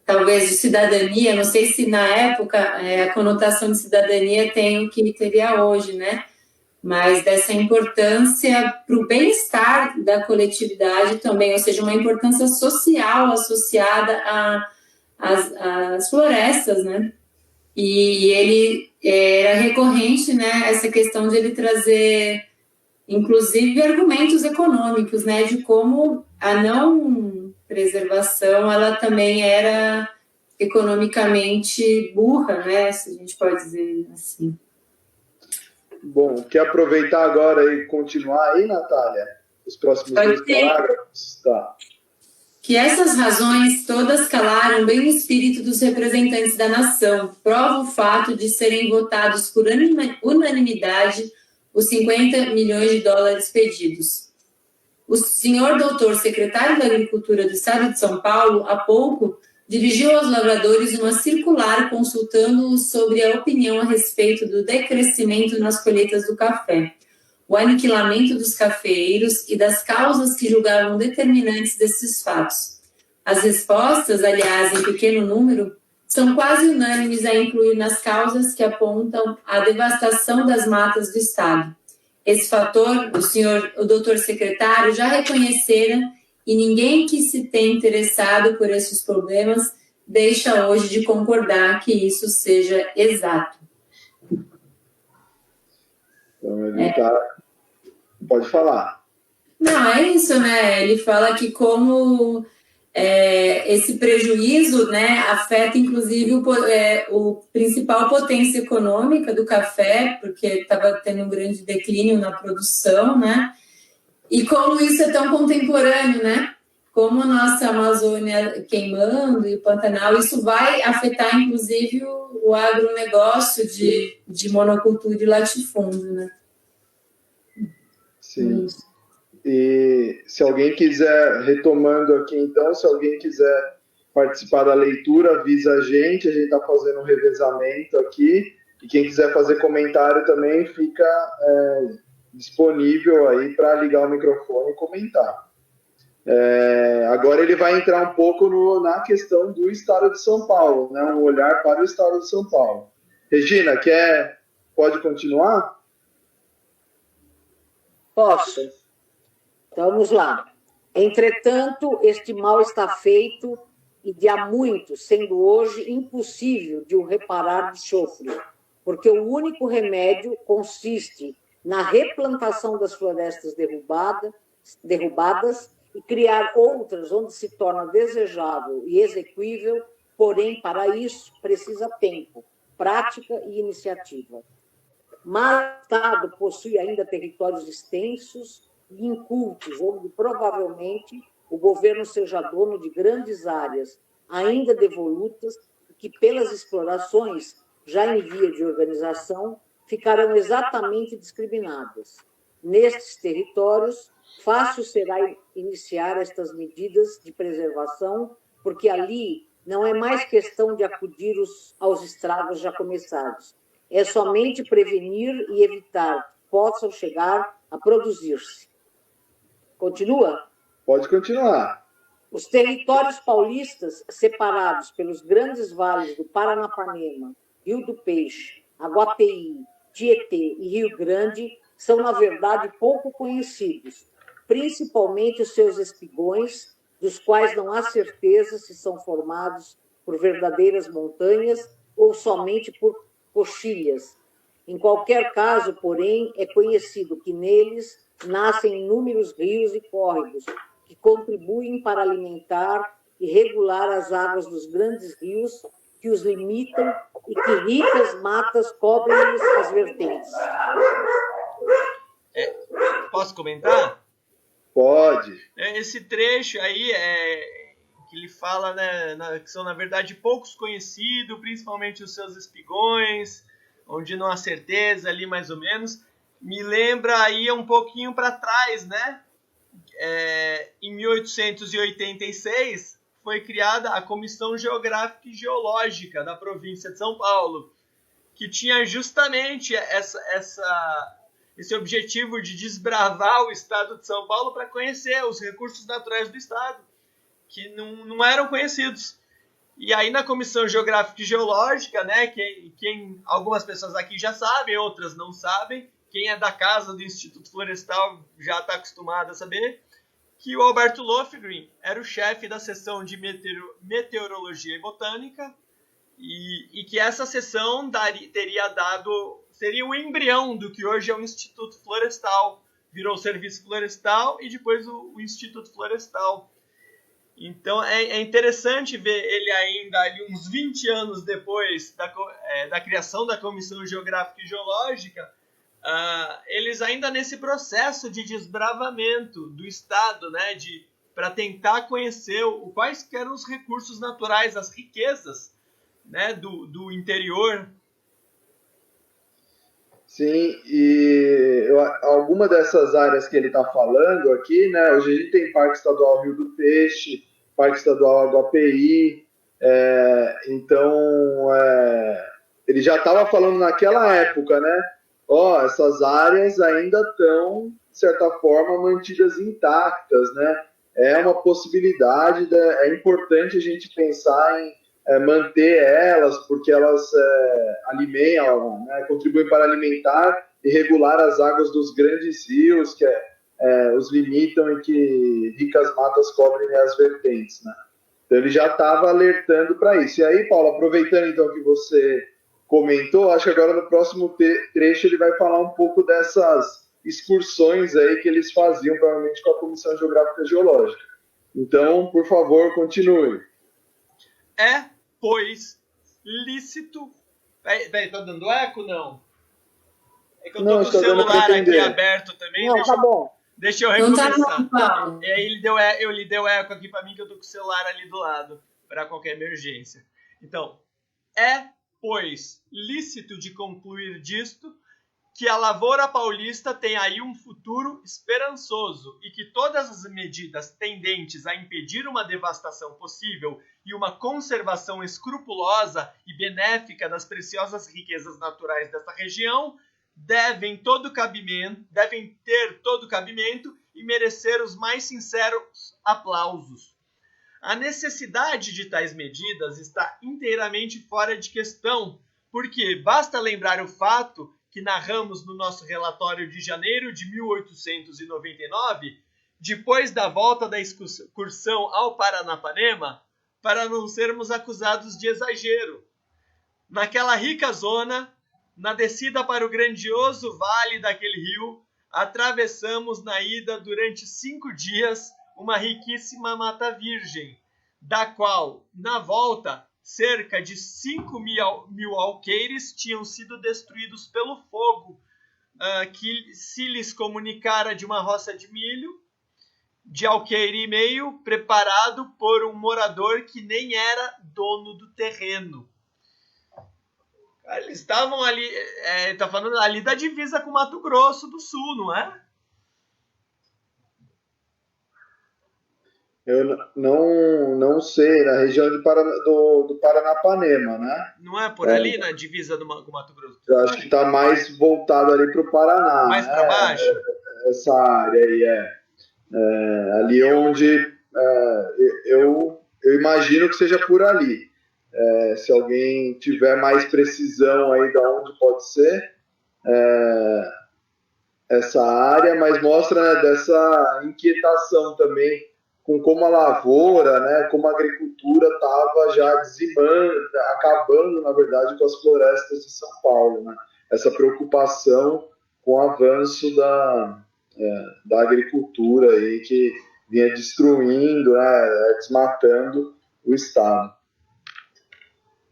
talvez de cidadania. Não sei se na época a conotação de cidadania tem o que teria hoje, né? mas dessa importância para o bem-estar da coletividade também, ou seja, uma importância social associada às florestas, né? E ele era recorrente, né, essa questão de ele trazer, inclusive, argumentos econômicos, né, de como a não preservação, ela também era economicamente burra, né, se a gente pode dizer assim. Bom, quer aproveitar agora e continuar aí, Natália? Os próximos dois parágrafos? Tá. Que essas razões todas calaram bem o espírito dos representantes da nação, prova o fato de serem votados por unanimidade os 50 milhões de dólares pedidos. O senhor doutor secretário da Agricultura do Estado de São Paulo, há pouco, dirigiu aos lavradores uma circular consultando-os sobre a opinião a respeito do decrescimento nas colheitas do café, o aniquilamento dos cafeeiros e das causas que julgavam determinantes desses fatos. As respostas, aliás, em pequeno número, são quase unânimes a incluir nas causas que apontam a devastação das matas do Estado. Esse fator, o doutor secretário já reconhecera e ninguém que se tenha interessado por esses problemas deixa hoje de concordar que isso seja exato. Então, ele pode falar. Não, é isso, né? Ele fala que como esse prejuízo, né, afeta inclusive o principal potência econômica do café, porque estava tendo um grande declínio na produção, né? E como isso é tão contemporâneo, né? Como a nossa Amazônia queimando e o Pantanal, isso vai afetar inclusive o agronegócio de monocultura e latifúndio, né? Sim. E se alguém quiser, retomando aqui então, se alguém quiser participar da leitura, avisa a gente está fazendo um revezamento aqui, e quem quiser fazer comentário também fica disponível aí para ligar o microfone e comentar. Agora ele vai entrar um pouco na questão do Estado de São Paulo, né? Um olhar para o Estado de São Paulo. Regina, pode continuar? Posso. Então, vamos lá. Entretanto, este mal está feito e de há muito, sendo hoje impossível de o reparar de chofre, porque o único remédio consiste na replantação das florestas derrubadas e criar outras onde se torna desejável e exequível, porém, para isso, precisa tempo, prática e iniciativa. Mas o Estado possui ainda territórios extensos e incultos, onde provavelmente o governo seja dono de grandes áreas ainda devolutas e que, pelas explorações já em via de organização, ficarão exatamente discriminadas. Nestes territórios, fácil será iniciar estas medidas de preservação, porque ali não é mais questão de acudir aos estragos já começados, é somente prevenir e evitar que possam chegar a produzir-se. Continua? Pode continuar. Os territórios paulistas, separados pelos grandes vales do Paranapanema, Rio do Peixe, Aguapeí, Tietê e Rio Grande, são, na verdade, pouco conhecidos, principalmente os seus espigões, dos quais não há certeza se são formados por verdadeiras montanhas ou somente por coxilhas. Em qualquer caso, porém, é conhecido que neles nascem inúmeros rios e córregos que contribuem para alimentar e regular as águas dos grandes rios que os limitam e que ricas matas cobrem-lhes as vertentes. Posso comentar? Pode. Esse trecho aí que ele fala, né, que são, na verdade, poucos conhecidos, principalmente os seus espigões, onde não há certeza ali, mais ou menos, me lembra aí um pouquinho para trás, né? Em 1886 foi criada a Comissão Geográfica e Geológica da província de São Paulo, que tinha justamente esse objetivo de desbravar o estado de São Paulo para conhecer os recursos naturais do estado, que não eram conhecidos. E aí na Comissão Geográfica e Geológica, né, algumas pessoas aqui já sabem, outras não sabem, quem é da casa do Instituto Florestal já está acostumado a saber que o Alberto Lofgren era o chefe da seção de meteorologia e botânica, e que essa seção seria o embrião do que hoje é o Instituto Florestal. Virou o Serviço Florestal e depois o Instituto Florestal. Então é interessante ver ele ainda ali uns 20 anos depois da criação da Comissão Geográfica e Geológica, eles ainda nesse processo de desbravamento do Estado, né, para tentar conhecer quais que eram os recursos naturais, as riquezas, né, do interior. Sim, e alguma dessas áreas que ele está falando aqui, né? Hoje a gente tem Parque Estadual Rio do Peixe, Parque Estadual Aguapeí, então ele já estava falando naquela época, né? Essas áreas ainda estão, de certa forma, mantidas intactas, né? É uma possibilidade, é importante a gente pensar em manter elas, porque elas alimentam, né, contribuem para alimentar e regular as águas dos grandes rios, que os limitam e que ricas matas cobrem as vertentes, né? Então ele já estava alertando para isso. E aí, Paulo, aproveitando então que você comentou, acho que agora no próximo trecho ele vai falar um pouco dessas excursões aí que eles faziam, provavelmente com a Comissão Geográfica e Geológica. Então, por favor, continue. Pois lícito... Peraí, tá dando eco, não? É que eu tô não, com o celular aqui aberto também. Não, tá bom. Deixa eu recomeçar. E aí ele deu eco aqui pra mim, que eu tô com o celular ali do lado, para qualquer emergência. Então, pois, lícito de concluir disto, que a lavoura paulista tem aí um futuro esperançoso e que todas as medidas tendentes a impedir uma devastação possível e uma conservação escrupulosa e benéfica das preciosas riquezas naturais dessa região devem ter todo cabimento e merecer os mais sinceros aplausos. A necessidade de tais medidas está inteiramente fora de questão, porque basta lembrar o fato que narramos no nosso relatório de janeiro de 1899, depois da volta da excursão ao Paranapanema, para não sermos acusados de exagero. Naquela rica zona, na descida para o grandioso vale daquele rio, atravessamos na ida durante 5 dias uma riquíssima mata virgem, da qual, na volta, cerca de 5 mil alqueires tinham sido destruídos pelo fogo, que se lhes comunicara de uma roça de milho, de alqueire e meio, preparado por um morador que nem era dono do terreno. Eles estavam ali, tá falando ali da divisa com Mato Grosso do Sul, não é? Eu não sei, na região do Paranapanema, né? Não é por ali, na divisa do Mato Grosso? Eu acho que está mais voltado ali para o Paraná. Mais para baixo? Essa área aí, ali onde eu imagino que seja por ali. Se alguém tiver mais precisão aí de onde pode ser essa área, mas mostra, né, dessa inquietação também com como a lavoura, né, como a agricultura estava já dizimando, acabando, na verdade, com as florestas de São Paulo, né? Essa preocupação com o avanço da agricultura aí, que vinha destruindo, né, desmatando o estado.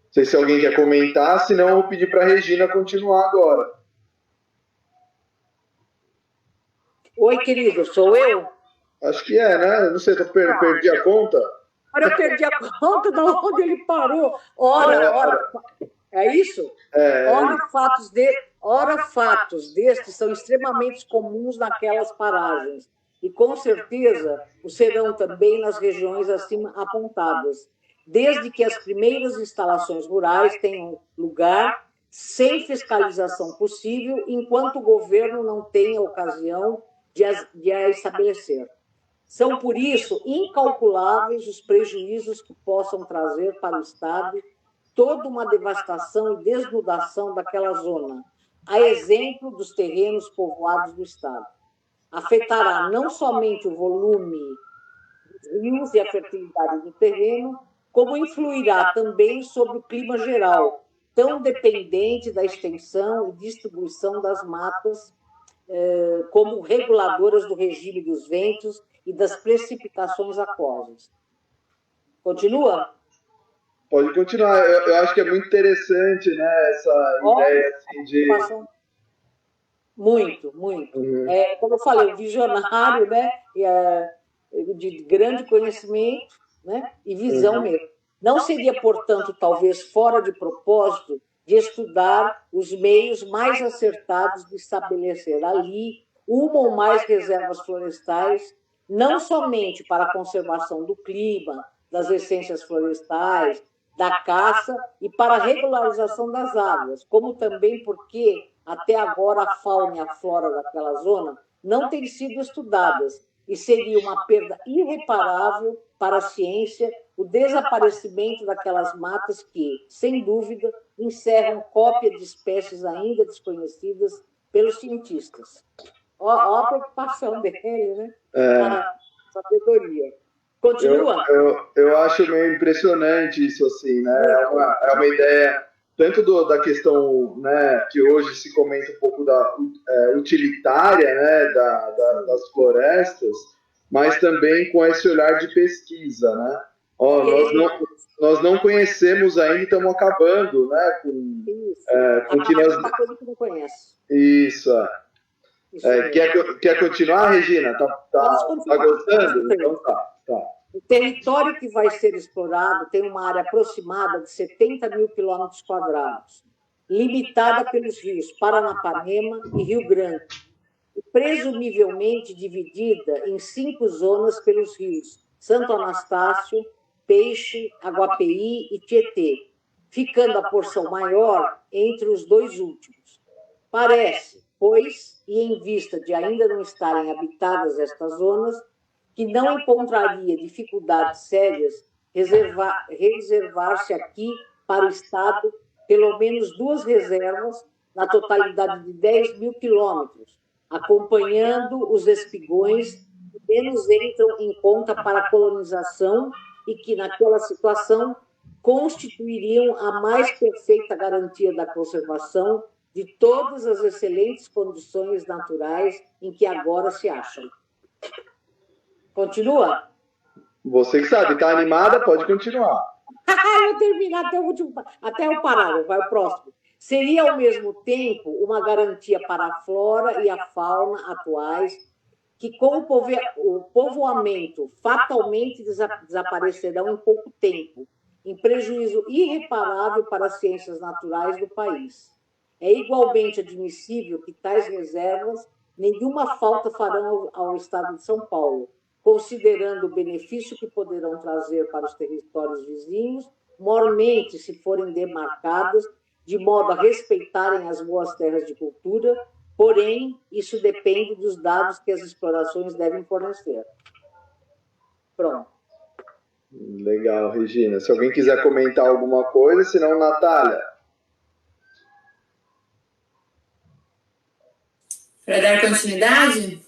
Não sei se alguém quer comentar, senão eu vou pedir para a Regina continuar agora. Oi, querido, sou eu? Acho que né? Não sei, perdi a conta. Agora eu perdi a conta de onde ele parou. Ora. É isso? Ora, fatos destes são extremamente comuns naquelas paragens. E com certeza o serão também nas regiões acima apontadas, desde que as primeiras instalações rurais tenham lugar sem fiscalização possível, enquanto o governo não tenha ocasião de a estabelecer. São, por isso, incalculáveis os prejuízos que possam trazer para o Estado toda uma devastação e desnudação daquela zona, a exemplo dos terrenos povoados do Estado. Afetará não somente o volume dos rios e a fertilidade do terreno, como influirá também sobre o clima geral, tão dependente da extensão e distribuição das matas, como reguladoras do regime dos ventos e das precipitações aquosas. Continua? Pode continuar. Eu acho que é muito interessante, né, essa ideia assim, de... Muito. Como eu falei, um visionário, né, de grande conhecimento, né, e visão mesmo. Não seria, portanto, talvez fora de propósito de estudar os meios mais acertados de estabelecer ali uma ou mais reservas florestais, não somente para a conservação do clima, das essências florestais, da caça e para a regularização das águas, como também porque até agora a fauna e a flora daquela zona não têm sido estudadas e seria uma perda irreparável para a ciência o desaparecimento daquelas matas que, sem dúvida, encerram cópia de espécies ainda desconhecidas pelos cientistas. Ó a preocupação dele, né? A sabedoria. Continua. Eu acho meio impressionante isso, assim, né? É uma ideia, tanto da questão, né, que hoje se comenta um pouco da utilitária, né, das florestas, mas também com esse olhar de pesquisa, né? Nós não conhecemos ainda e estamos acabando, né? Com que nós... Uma coisa que não conhece. Isso. Quer continuar, Regina? Tá gostando? Então tá. O território que vai ser explorado tem uma área aproximada de 70 mil quilômetros quadrados, limitada pelos rios Paranapanema e Rio Grande, e presumivelmente dividida em 5 zonas pelos rios Santo Anastácio, Peixe, Aguapeí e Tietê, ficando a porção maior entre os 2 últimos. Parece, pois, e em vista de ainda não estarem habitadas estas zonas, que não encontraria dificuldades sérias reservar-se aqui para o Estado pelo menos 2 reservas na totalidade de 10 mil quilômetros, acompanhando os espigões que menos entram em conta para a colonização e que, naquela situação, constituiriam a mais perfeita garantia da conservação de todas as excelentes condições naturais em que agora se acham. Continua? Você que sabe, está animada, pode continuar. Eu terminar até o parágrafo, vai o próximo. Seria, ao mesmo tempo, uma garantia para a flora e a fauna atuais, que com o povoamento fatalmente desaparecerão em pouco tempo, em prejuízo irreparável para as ciências naturais do país. É igualmente admissível que tais reservas nenhuma falta farão ao Estado de São Paulo, considerando o benefício que poderão trazer para os territórios vizinhos, mormente se forem demarcadas, de modo a respeitarem as boas terras de cultura, porém, isso depende dos dados que as explorações devem fornecer. Pronto. Legal, Regina. Se alguém quiser comentar alguma coisa, senão, Natália. Para dar continuidade?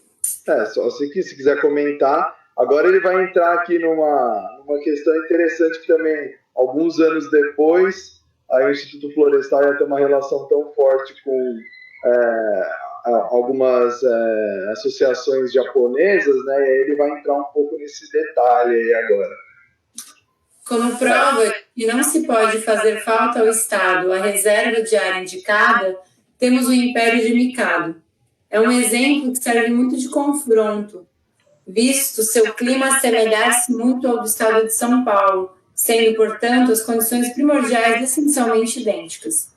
Só se quiser comentar. Agora ele vai entrar aqui numa questão interessante que também, alguns anos depois, aí o Instituto Florestal ia ter uma relação tão forte com algumas associações japonesas, né? E aí ele vai entrar um pouco nesse detalhe aí agora. Como prova que não se pode fazer falta ao Estado a reserva de área indicada, temos o Império de Mikado. É um exemplo que serve muito de confronto, visto seu clima assemelhar-se muito ao do Estado de São Paulo, sendo, portanto, as condições primordiais essencialmente idênticas.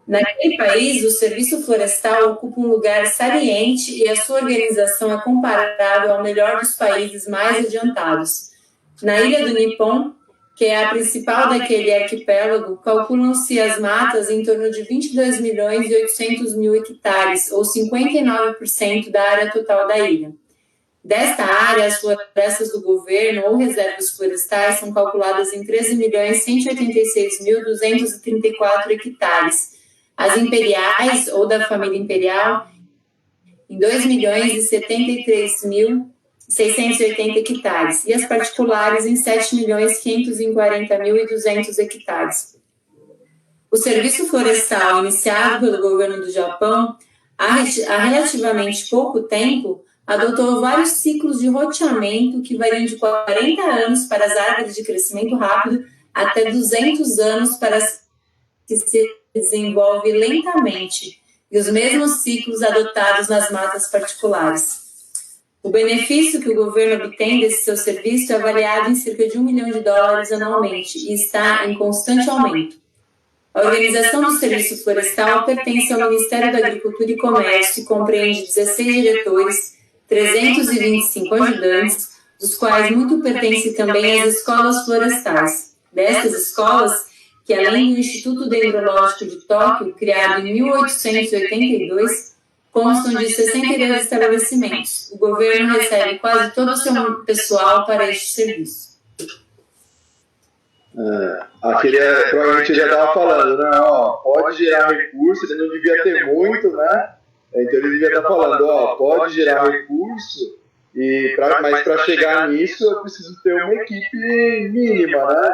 Naquele país, o serviço florestal ocupa um lugar saliente e a sua organização é comparável ao melhor dos países mais adiantados. Na ilha do Nippon, que é a principal daquele arquipélago, calculam-se as matas em torno de 22 milhões e 800 mil hectares, ou 59% da área total da ilha. Desta área, as florestas do governo ou reservas florestais são calculadas em 13 milhões 186 mil 234 hectares, as imperiais ou da família imperial em 2.073.680 hectares e as particulares em 7.540.200 hectares. O serviço florestal iniciado pelo governo do Japão há relativamente pouco tempo adotou vários ciclos de roteamento que variam de 40 anos para as árvores de crescimento rápido até 200 anos para as que se desenvolve lentamente, e os mesmos ciclos adotados nas matas particulares. O benefício que o governo obtém desse seu serviço é avaliado em cerca de $1 milhão anualmente e está em constante aumento. A organização do serviço florestal pertence ao Ministério da Agricultura e Comércio e compreende 16 diretores, 325 ajudantes, dos quais muito pertence também às escolas florestais. Destas escolas, que além do Instituto Dendrológico de Tóquio, criado em 1882, constam de 62 estabelecimentos. O governo recebe quase todo o seu pessoal para este serviço. Provavelmente ele já estava falando, né? Pode gerar recurso, ele não devia ter muito, né? Então ele devia estar falando, pode gerar recurso, mas para chegar nisso eu preciso ter uma equipe mínima, né?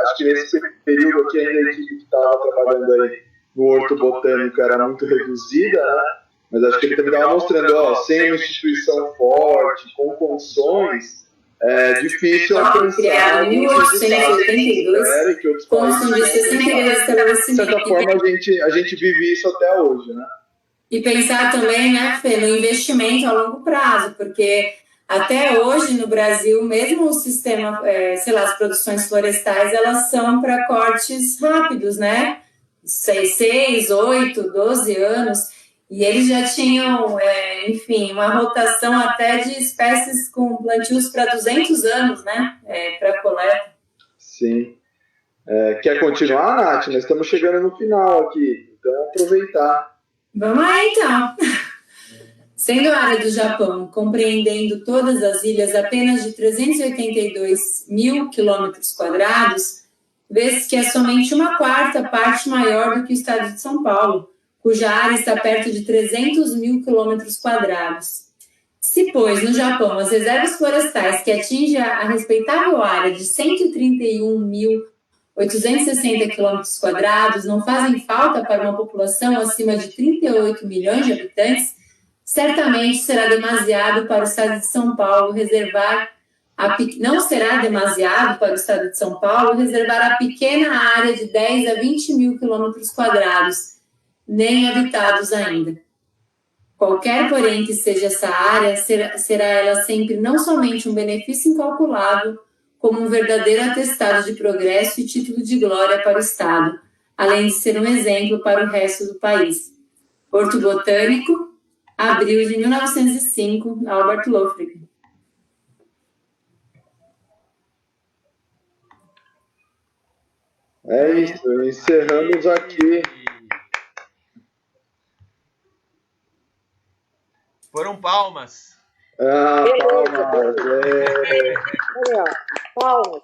Acho que nesse período aqui ainda a equipe que estava trabalhando aí no Horto Botânico era muito reduzida, né? Mas acho que ele também estava mostrando, sem uma instituição forte, com condições, é difícil alcançar. Em 1882, constam de 62 estabelecimentos. De certa forma, a gente vive isso até hoje, né? E pensar também, né, Fê, no investimento a longo prazo, porque até hoje no Brasil, mesmo o sistema, as produções florestais, elas são para cortes rápidos, né? 6, 8, 12 anos. E eles já tinham, uma rotação até de espécies com plantios para 200 anos, né? Para coleta. Sim. Quer continuar, Nath? Nós estamos chegando no final aqui, então aproveitar. Vamos lá, então. Sendo a área do Japão, compreendendo todas as ilhas apenas de 382.000 quilômetros quadrados, vê-se que é somente uma quarta parte maior do que o estado de São Paulo, cuja área está perto de 300.000 quilômetros quadrados. Se, pois, no Japão, as reservas florestais que atingem a respeitável área de 131.860 quilômetros quadrados não fazem falta para uma população acima de 38 milhões de habitantes, certamente será demasiado para o estado de São Paulo reservar não será demasiado para o estado de São Paulo reservar a pequena área de 10 a 20 mil quilômetros quadrados, nem habitados ainda. Qualquer, porém, que seja essa área, será ela sempre não somente um benefício incalculável, como um verdadeiro atestado de progresso e título de glória para o Estado, além de ser um exemplo para o resto do país. Horto Botânico, abril de 1905, Albert Lofgren. É isso, encerramos aqui. Foram palmas. Palmas. Palmas.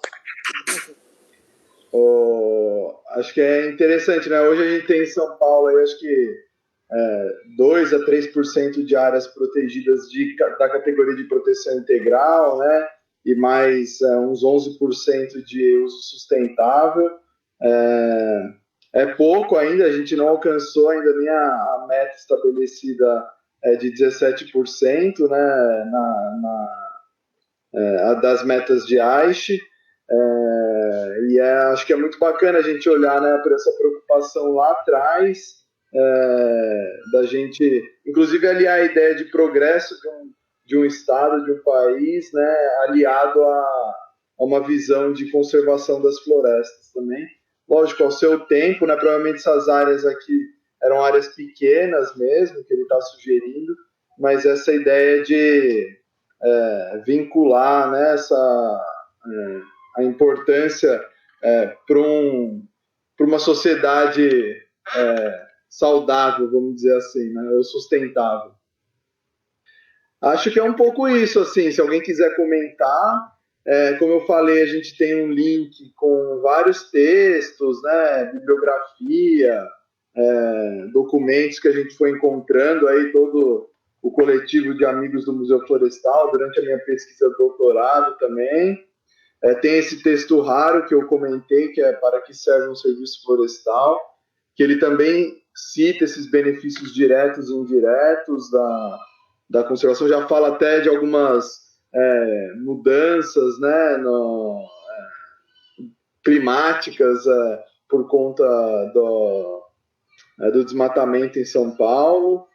Acho que é interessante, né? Hoje a gente tem em São Paulo, aí, acho que 2 a 3% de áreas protegidas da categoria de proteção integral, né? E mais uns 11% de uso sustentável. É pouco ainda, a gente não alcançou ainda nem a meta estabelecida de 17%, né, das metas de Aichi, e acho que é muito bacana a gente olhar, né, para essa preocupação lá atrás, da gente, inclusive, aliar a ideia de progresso de um estado, de um país, né, aliado a uma visão de conservação das florestas também. Lógico, ao seu tempo, né, provavelmente essas áreas aqui eram áreas pequenas mesmo, que ele está sugerindo, mas essa ideia de vincular, né, a importância para uma sociedade saudável, vamos dizer assim, né, ou sustentável. Acho que é um pouco isso, assim, se alguém quiser comentar. Como eu falei, a gente tem um link com vários textos, né, bibliografia, documentos que a gente foi encontrando aí, todo o coletivo de amigos do Museu Florestal, durante a minha pesquisa de doutorado também. Tem esse texto raro que eu comentei, que é Para que serve um serviço florestal, que ele também cita esses benefícios diretos e indiretos da conservação, já fala até de algumas mudanças, né, climáticas por conta do desmatamento em São Paulo,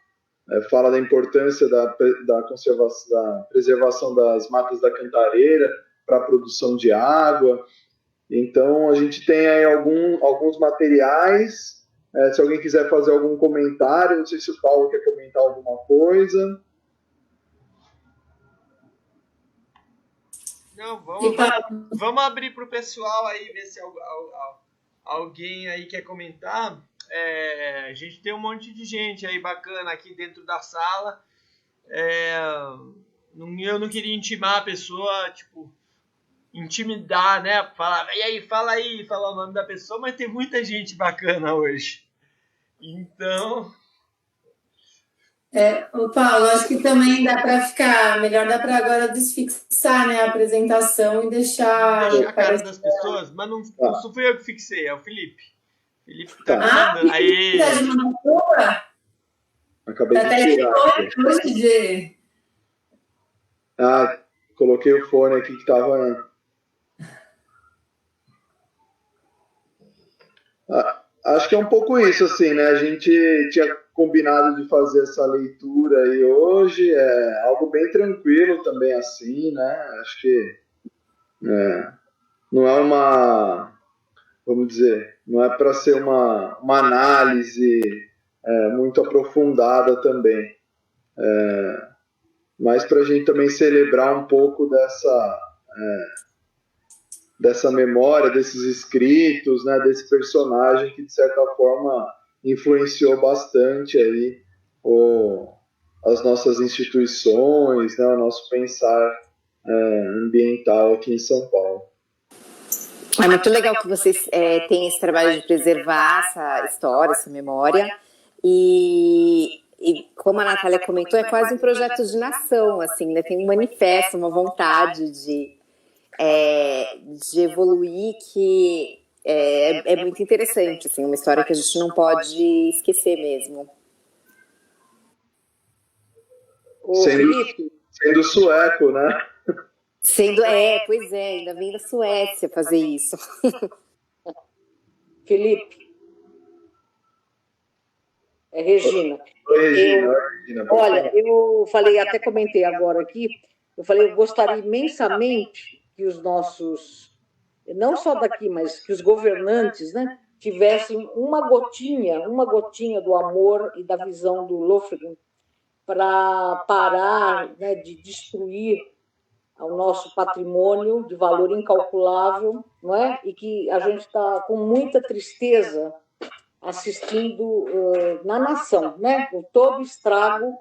fala da importância da conservação, da preservação das matas da Cantareira para a produção de água. Então, a gente tem aí alguns materiais. Se alguém quiser fazer algum comentário, não sei se o Paulo quer comentar alguma coisa. Não, vamos abrir para o pessoal aí, ver se alguém aí quer comentar. A gente tem um monte de gente aí bacana aqui dentro da sala. Eu não queria intimar a pessoa, tipo, intimidar, né? Falar, e aí, falar o nome da pessoa, mas tem muita gente bacana hoje. Então... o Paulo, acho que também melhor dá para agora desfixar, né, a apresentação e deixar a cara das pessoas, mas não fui eu que fixei, é o Felipe. Felipe que tá mandando. Aí. Acabei de tirar. Coloquei o fone aqui que tava. Acho que é um pouco isso, assim, né? A gente tinha combinado de fazer essa leitura aí hoje, algo bem tranquilo também, assim, né? Acho que não é vamos dizer, não é para ser uma análise muito aprofundada também, mas para a gente também celebrar um pouco dessa memória, desses escritos, né, desse personagem que, de certa forma, influenciou bastante aí as nossas instituições, né, o nosso pensar ambiental aqui em São Paulo. É muito legal que vocês têm esse trabalho de preservar essa história, essa memória, e como a Natália comentou, é quase um projeto de nação, assim, né? Tem um manifesto, uma vontade de evoluir que é muito interessante, assim, uma história que a gente não pode esquecer mesmo. Sendo sueco, né? Pois é, ainda vem da Suécia fazer isso. Felipe. Regina. Oi, Regina. Olha, eu falei, até comentei agora aqui, eu gostaria imensamente que os nossos, não só daqui, mas que os governantes, né, tivessem uma gotinha do amor e da visão do Lofgren para parar, né, de destruir o nosso patrimônio de valor incalculável, não é? E que a gente está com muita tristeza assistindo na nação, né? Com todo o estrago.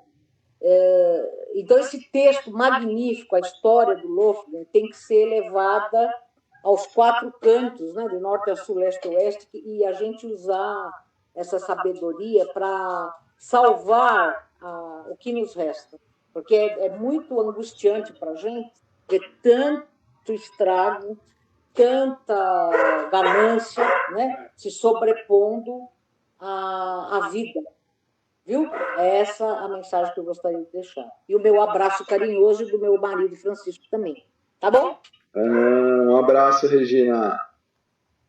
Então, esse texto magnífico, a história do Lofgren, tem que ser levada aos quatro cantos, né? De norte a sul, leste a oeste, e a gente usar essa sabedoria para salvar o que nos resta. Porque é muito angustiante para a gente ver tanto estrago, tanta ganância, né, se sobrepondo à vida. Viu? É essa a mensagem que eu gostaria de deixar. E o meu abraço carinhoso do meu marido Francisco também. Tá bom? Um abraço, Regina.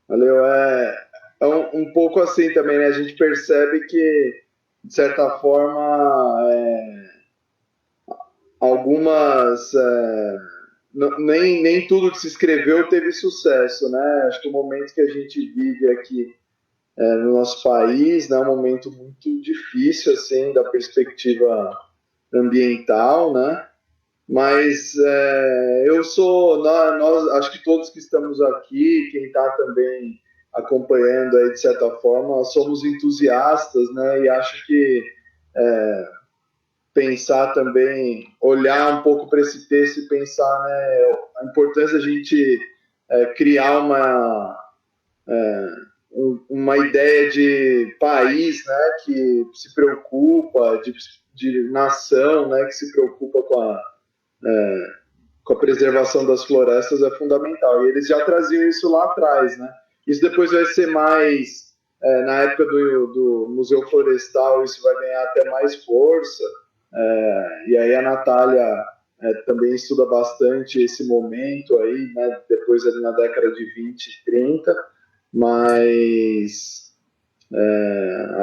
Valeu. Um pouco assim também, né? A gente percebe que, de certa forma, algumas... nem tudo que se escreveu teve sucesso, né? Acho que o momento que a gente vive aqui no nosso país, né, é um momento muito difícil, assim, da perspectiva ambiental, né? Mas nós, acho que todos que estamos aqui, quem está também acompanhando aí de certa forma, somos entusiastas, né? E acho que pensar também, olhar um pouco para esse texto e pensar, né, a importância de a gente criar uma ideia de país, né, que se preocupa, de nação, né, que se preocupa com a preservação das florestas é fundamental. E eles já traziam isso lá atrás, né? Isso depois vai ser mais, na época do Museu Florestal, isso vai ganhar até mais força. E aí a Natália também estuda bastante esse momento aí, né? Depois ali na década de 20 e 30, mas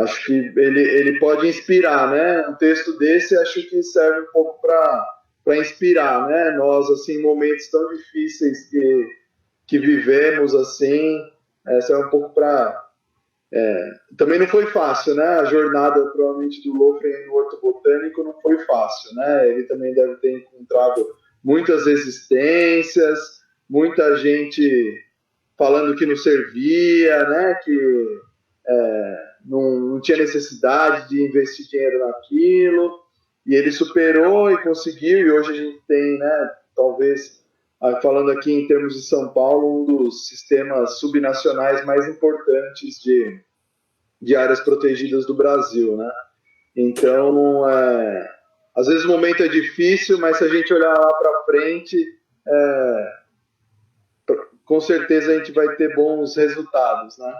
acho que ele pode inspirar, né? Um texto desse acho que serve um pouco para inspirar, né? Nós, assim, em momentos tão difíceis que vivemos, assim, serve um pouco para... também não foi fácil, né? A jornada, provavelmente, do Lofgren no Horto Botânico não foi fácil, né? Ele também deve ter encontrado muitas resistências, muita gente falando que não servia, né? Que não tinha necessidade de investir dinheiro naquilo, e ele superou e conseguiu, e hoje a gente tem, né, talvez, falando aqui em termos de São Paulo, um dos sistemas subnacionais mais importantes de áreas protegidas do Brasil, né? Então, às vezes o momento é difícil, mas se a gente olhar lá para frente, com certeza a gente vai ter bons resultados, né?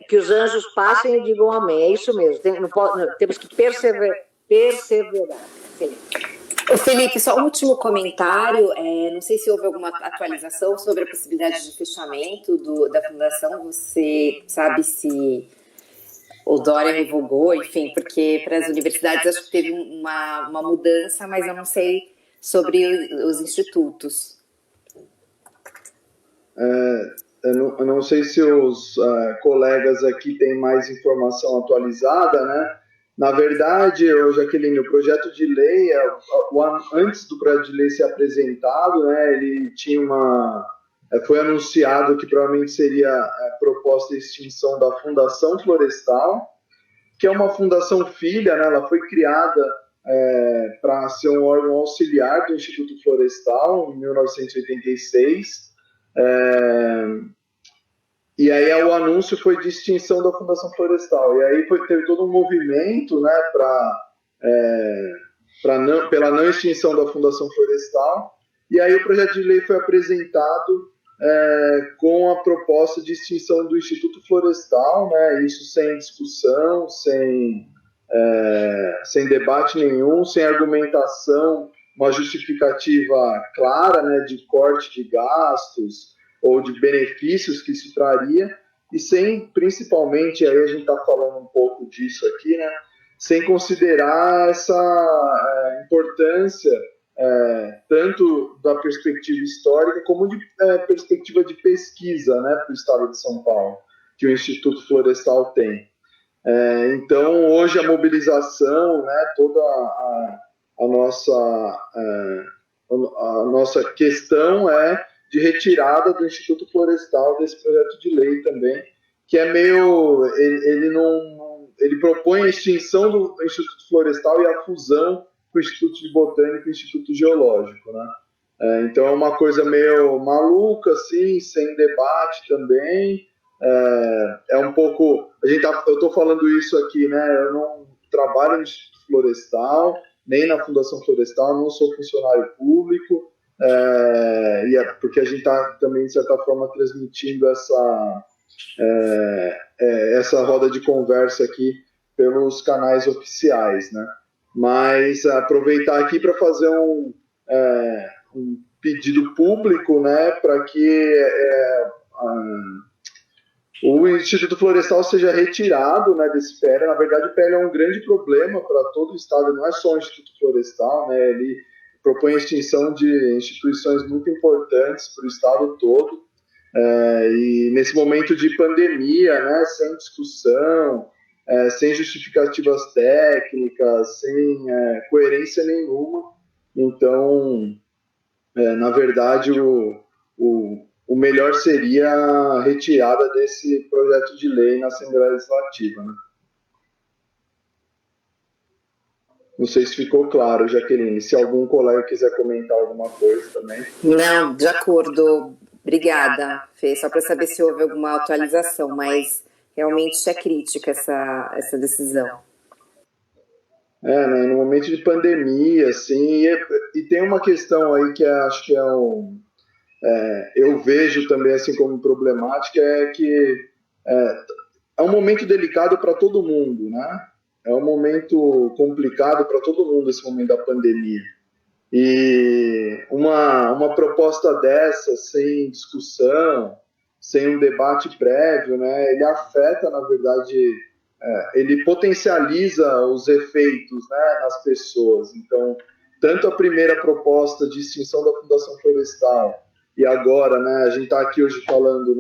Que os anjos passem e digam amém. É isso mesmo. Temos que perseverar. Sim. Felipe, só um último comentário. Não sei se houve alguma atualização sobre a possibilidade de fechamento da fundação. Você sabe se o Dória revogou, enfim, porque para as universidades acho que teve uma mudança, mas eu não sei sobre os institutos. Eu não sei se os colegas aqui têm mais informação atualizada, né? Na verdade, Jaqueline, o projeto de lei, antes do projeto de lei ser apresentado, né, ele tinha foi anunciado que provavelmente seria a proposta de extinção da Fundação Florestal, que é uma fundação filha, né? Ela foi criada para ser um órgão auxiliar do Instituto Florestal, em 1986. E aí o anúncio foi de extinção da Fundação Florestal. E aí teve todo um movimento, né, pela não extinção da Fundação Florestal. E aí o projeto de lei foi apresentado com a proposta de extinção do Instituto Florestal, né, isso sem discussão, sem debate nenhum, sem argumentação, uma justificativa clara, né, de corte de gastos ou de benefícios que isso traria, e sem, principalmente, aí a gente está falando um pouco disso aqui, né, sem considerar essa importância tanto da perspectiva histórica como de perspectiva de pesquisa, né, para o estado de São Paulo, que o Instituto Florestal tem. Então, hoje a mobilização, né, toda a nossa questão de retirada do Instituto Florestal desse projeto de lei também, que é meio... Ele propõe a extinção do Instituto Florestal e a fusão com o Instituto de Botânica e o Instituto Geológico, né? Então é uma coisa meio maluca, assim, sem debate também. Um pouco... eu estou falando isso aqui, né? Eu não trabalho no Instituto Florestal, nem na Fundação Florestal, não sou funcionário público, porque a gente está também, de certa forma, transmitindo essa roda de conversa aqui pelos canais oficiais, né? Mas aproveitar aqui para fazer um pedido público, né, para que o Instituto Florestal seja retirado, né, desse PL. Na verdade, o PL é um grande problema para todo o Estado, não é só o Instituto Florestal, né, ele propõe a extinção de instituições muito importantes para o Estado todo, e nesse momento de pandemia, né, sem discussão, sem justificativas técnicas, sem coerência nenhuma. Então, na verdade, o melhor seria a retirada desse projeto de lei na Assembleia Legislativa, né? Não sei se ficou claro, Jaqueline. Se algum colega quiser comentar alguma coisa também. Não, de acordo. Obrigada, Fê. Só para saber se houve alguma atualização, mas realmente é crítica essa decisão. Né, no momento de pandemia, assim, e tem uma questão aí que acho que eu vejo também assim como problemática, é que é um momento delicado para todo mundo, né? É um momento complicado para todo mundo esse momento da pandemia. E uma proposta dessa, sem discussão, sem um debate prévio, né, ele afeta, na verdade, ele potencializa os efeitos, né, nas pessoas. Então, tanto a primeira proposta de extinção da Fundação Florestal e agora, né, a gente está aqui hoje falando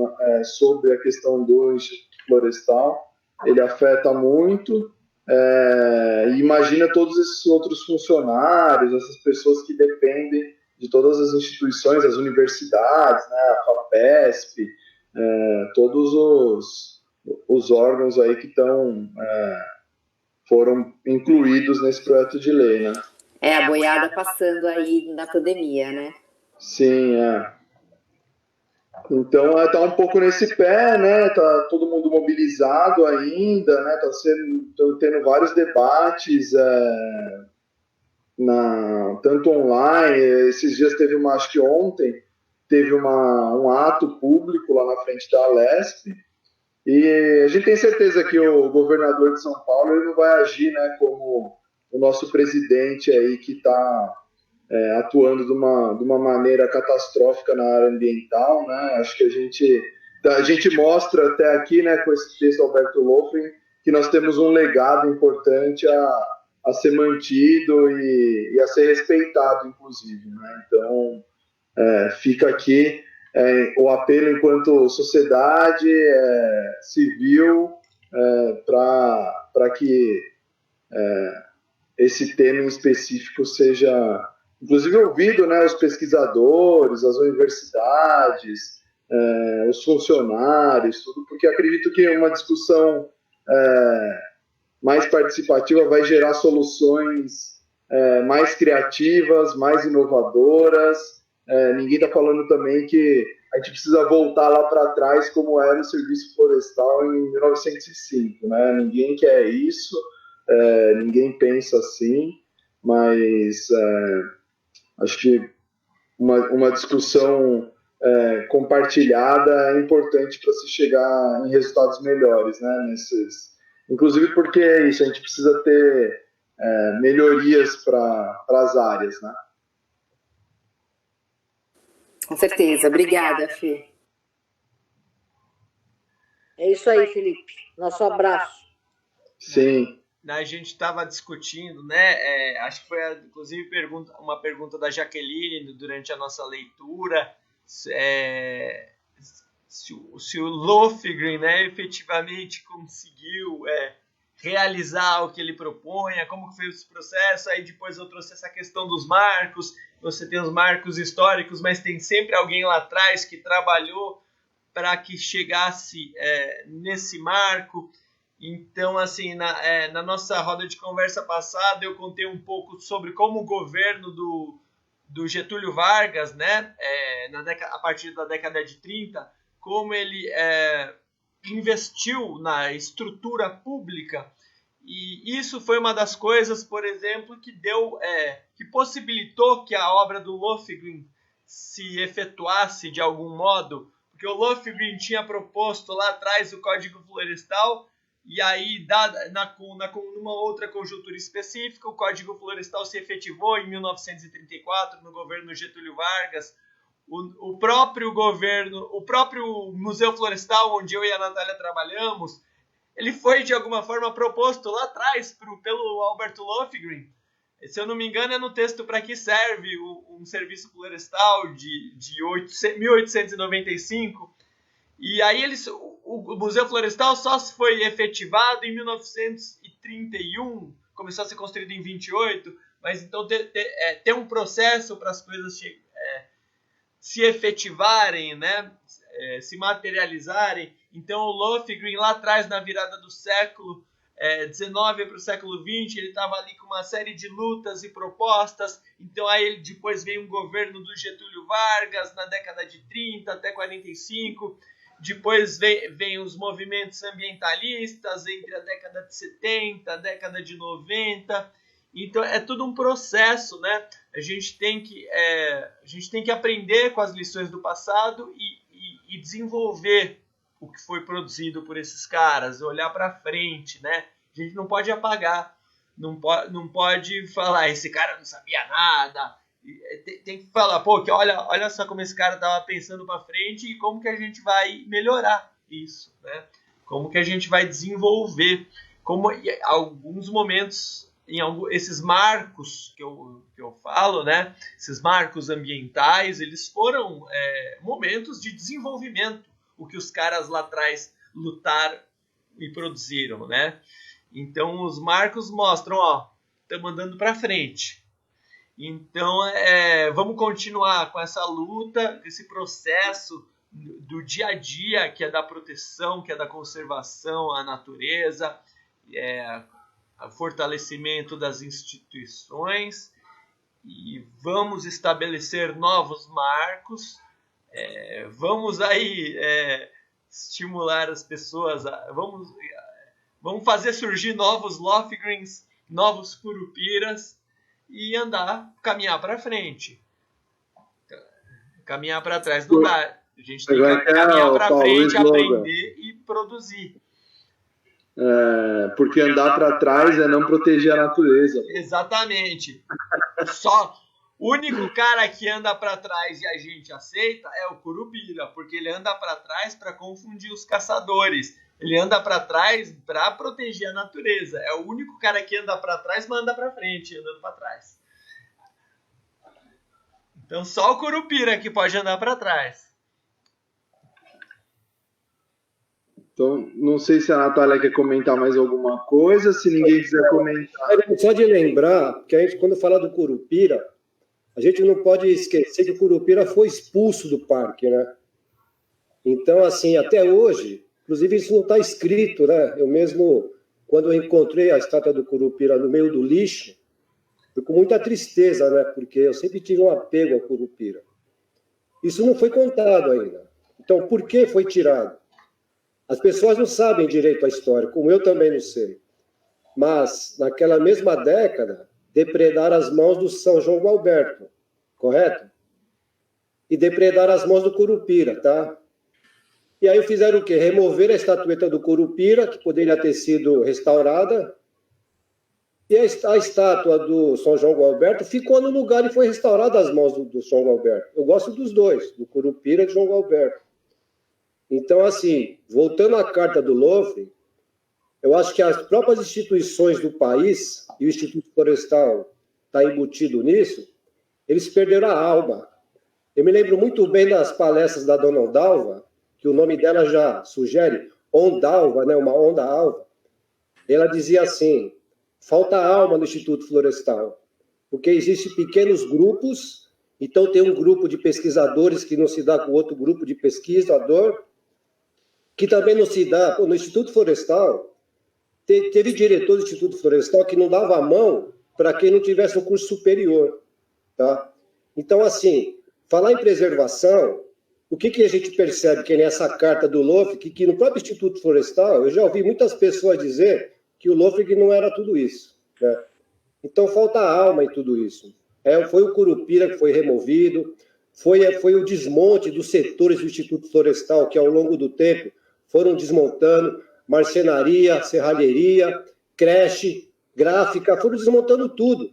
sobre a questão do Instituto Florestal, ele afeta muito. Imagina todos esses outros funcionários, essas pessoas que dependem de todas as instituições, as universidades, né, a FAPESP, todos os órgãos aí que foram incluídos nesse projeto de lei, né? A boiada passando aí na pandemia, né? Sim, Então tá um pouco nesse pé, né? Tá todo mundo mobilizado ainda, né? Tendo vários debates, tanto online. Esses dias acho que ontem teve um ato público lá na frente da Alesp, e a gente tem certeza que o governador de São Paulo ele não vai agir, né, como o nosso presidente aí que está atuando de uma maneira catastrófica na área ambiental, né? Acho que a gente mostra até aqui, né, com esse texto Alberto Lofgren, que nós temos um legado importante a ser mantido e a ser respeitado, inclusive, né? Então, fica aqui o apelo enquanto sociedade civil para que esse tema em específico seja, inclusive, ouvido, né, os pesquisadores, as universidades, os funcionários, tudo, porque acredito que uma discussão mais participativa vai gerar soluções mais criativas, mais inovadoras. Ninguém está falando também que a gente precisa voltar lá para trás como era o Serviço Florestal em 1905, né? Ninguém quer isso, ninguém pensa assim, mas acho que uma discussão compartilhada é importante para se chegar em resultados melhores, né? Inclusive porque é isso, a gente precisa ter melhorias para as áreas, né? Com certeza. Obrigada, Fê. É isso aí, Felipe. Nosso abraço. Sim. A gente estava discutindo, né? Acho que foi inclusive uma pergunta da Jaqueline durante a nossa leitura, se o Lofgren, né, efetivamente conseguiu realizar o que ele propunha, como que foi esse processo. Aí depois eu trouxe essa questão dos marcos. Você tem os marcos históricos, mas tem sempre alguém lá atrás que trabalhou para que chegasse nesse marco. Então, assim, na nossa roda de conversa passada, eu contei um pouco sobre como o governo do Getúlio Vargas, né, a partir da década de 30, como ele investiu na estrutura pública. E isso foi uma das coisas, por exemplo, que possibilitou que a obra do Lofgren se efetuasse de algum modo, porque o Lofgren tinha proposto lá atrás o Código Florestal, e aí, numa outra conjuntura específica, o Código Florestal se efetivou em 1934, no governo Getúlio Vargas. O próprio Museu Florestal, onde eu e a Natália trabalhamos, ele foi, de alguma forma, proposto lá atrás pelo Alberto Lofgren. Se eu não me engano, é no texto Para que serve um serviço florestal de 1895. E aí o Museu Florestal só foi efetivado em 1931, começou a ser construído em 28, mas então tem um processo para as coisas se efetivarem, né? Se materializarem. Então o Lofgren lá atrás, na virada do século, XIX para o século XX, ele estava ali com uma série de lutas e propostas. Então aí depois veio um governo do Getúlio Vargas na década de 30 até 45. Depois vem os movimentos ambientalistas entre a década de 70, a década de 90. Então é tudo um processo, né? A gente tem que aprender com as lições do passado e desenvolver o que foi produzido por esses caras, olhar para frente, né? A gente não pode apagar, não pode falar, esse cara não sabia nada. Tem que falar, pô, que olha só como esse cara estava pensando para frente e como que a gente vai melhorar isso, né? Como que a gente vai desenvolver, como em alguns momentos, esses marcos que eu falo, né? Esses marcos ambientais, eles foram momentos de desenvolvimento, o que os caras lá atrás lutaram e produziram, né? Então os marcos mostram, ó, estamos andando para frente. Então vamos continuar com essa luta, esse processo do dia a dia, que é da proteção, que é da conservação à natureza, fortalecimento das instituições, e vamos estabelecer novos marcos. Vamos aí estimular as pessoas, vamos fazer surgir novos Lofgrens, novos Curupiras, e caminhar para frente. Caminhar para trás não dá. A gente tem que caminhar para frente, aprender e produzir. Porque andar para trás é não proteger a natureza. Exatamente. O único cara que anda para trás e a gente aceita é o Curupira, porque ele anda para trás para confundir os caçadores. Ele anda para trás para proteger a natureza. É o único cara que anda para trás, mas anda para frente, andando para trás. Então só o Curupira que pode andar para trás. Então, não sei se a Natália quer comentar mais alguma coisa, se ninguém quiser comentar. Só de lembrar que a gente, quando fala do Curupira, a gente não pode esquecer que o Curupira foi expulso do parque, né? Então, assim, até hoje, inclusive isso não está escrito, né? Eu mesmo, quando eu encontrei a estátua do Curupira no meio do lixo, foi com muita tristeza, né? Porque eu sempre tive um apego ao Curupira. Isso não foi contado ainda. Então, por que foi tirado? As pessoas não sabem direito a história, como eu também não sei. Mas, naquela mesma década, depredaram as mãos do São João Gualberto, correto? E depredaram as mãos do Curupira, tá? E aí fizeram o quê? Remover a estatueta do Curupira, que poderia ter sido restaurada, e a estátua do São João Gualberto ficou no lugar e foi restaurada as mãos do São Gualberto. Eu gosto dos dois, do Curupira e do João Gualberto. Então, assim, voltando à carta do Lofgren, eu acho que as próprias instituições do país, e o Instituto Florestal está embutido nisso, eles perderam a alma. Eu me lembro muito bem das palestras da dona Ondalva, que o nome dela já sugere, Ondalva, né, uma onda alva. Ela dizia assim, falta alma no Instituto Florestal, porque existem pequenos grupos, então tem um grupo de pesquisadores que não se dá com outro grupo de pesquisador, que também não se dá. No Instituto Florestal, teve diretor do Instituto Florestal que não dava a mão para quem não tivesse um curso superior. Tá? Então, assim, falar em preservação, o que a gente percebe que nessa carta do Lofgren, que no próprio Instituto Florestal, eu já ouvi muitas pessoas dizer que o Lofgren não era tudo isso. Né? Então, falta alma em tudo isso. Foi o Curupira que foi removido, foi o desmonte dos setores do Instituto Florestal, que ao longo do tempo foram desmontando, marcenaria, serralheria, creche, gráfica, foram desmontando tudo.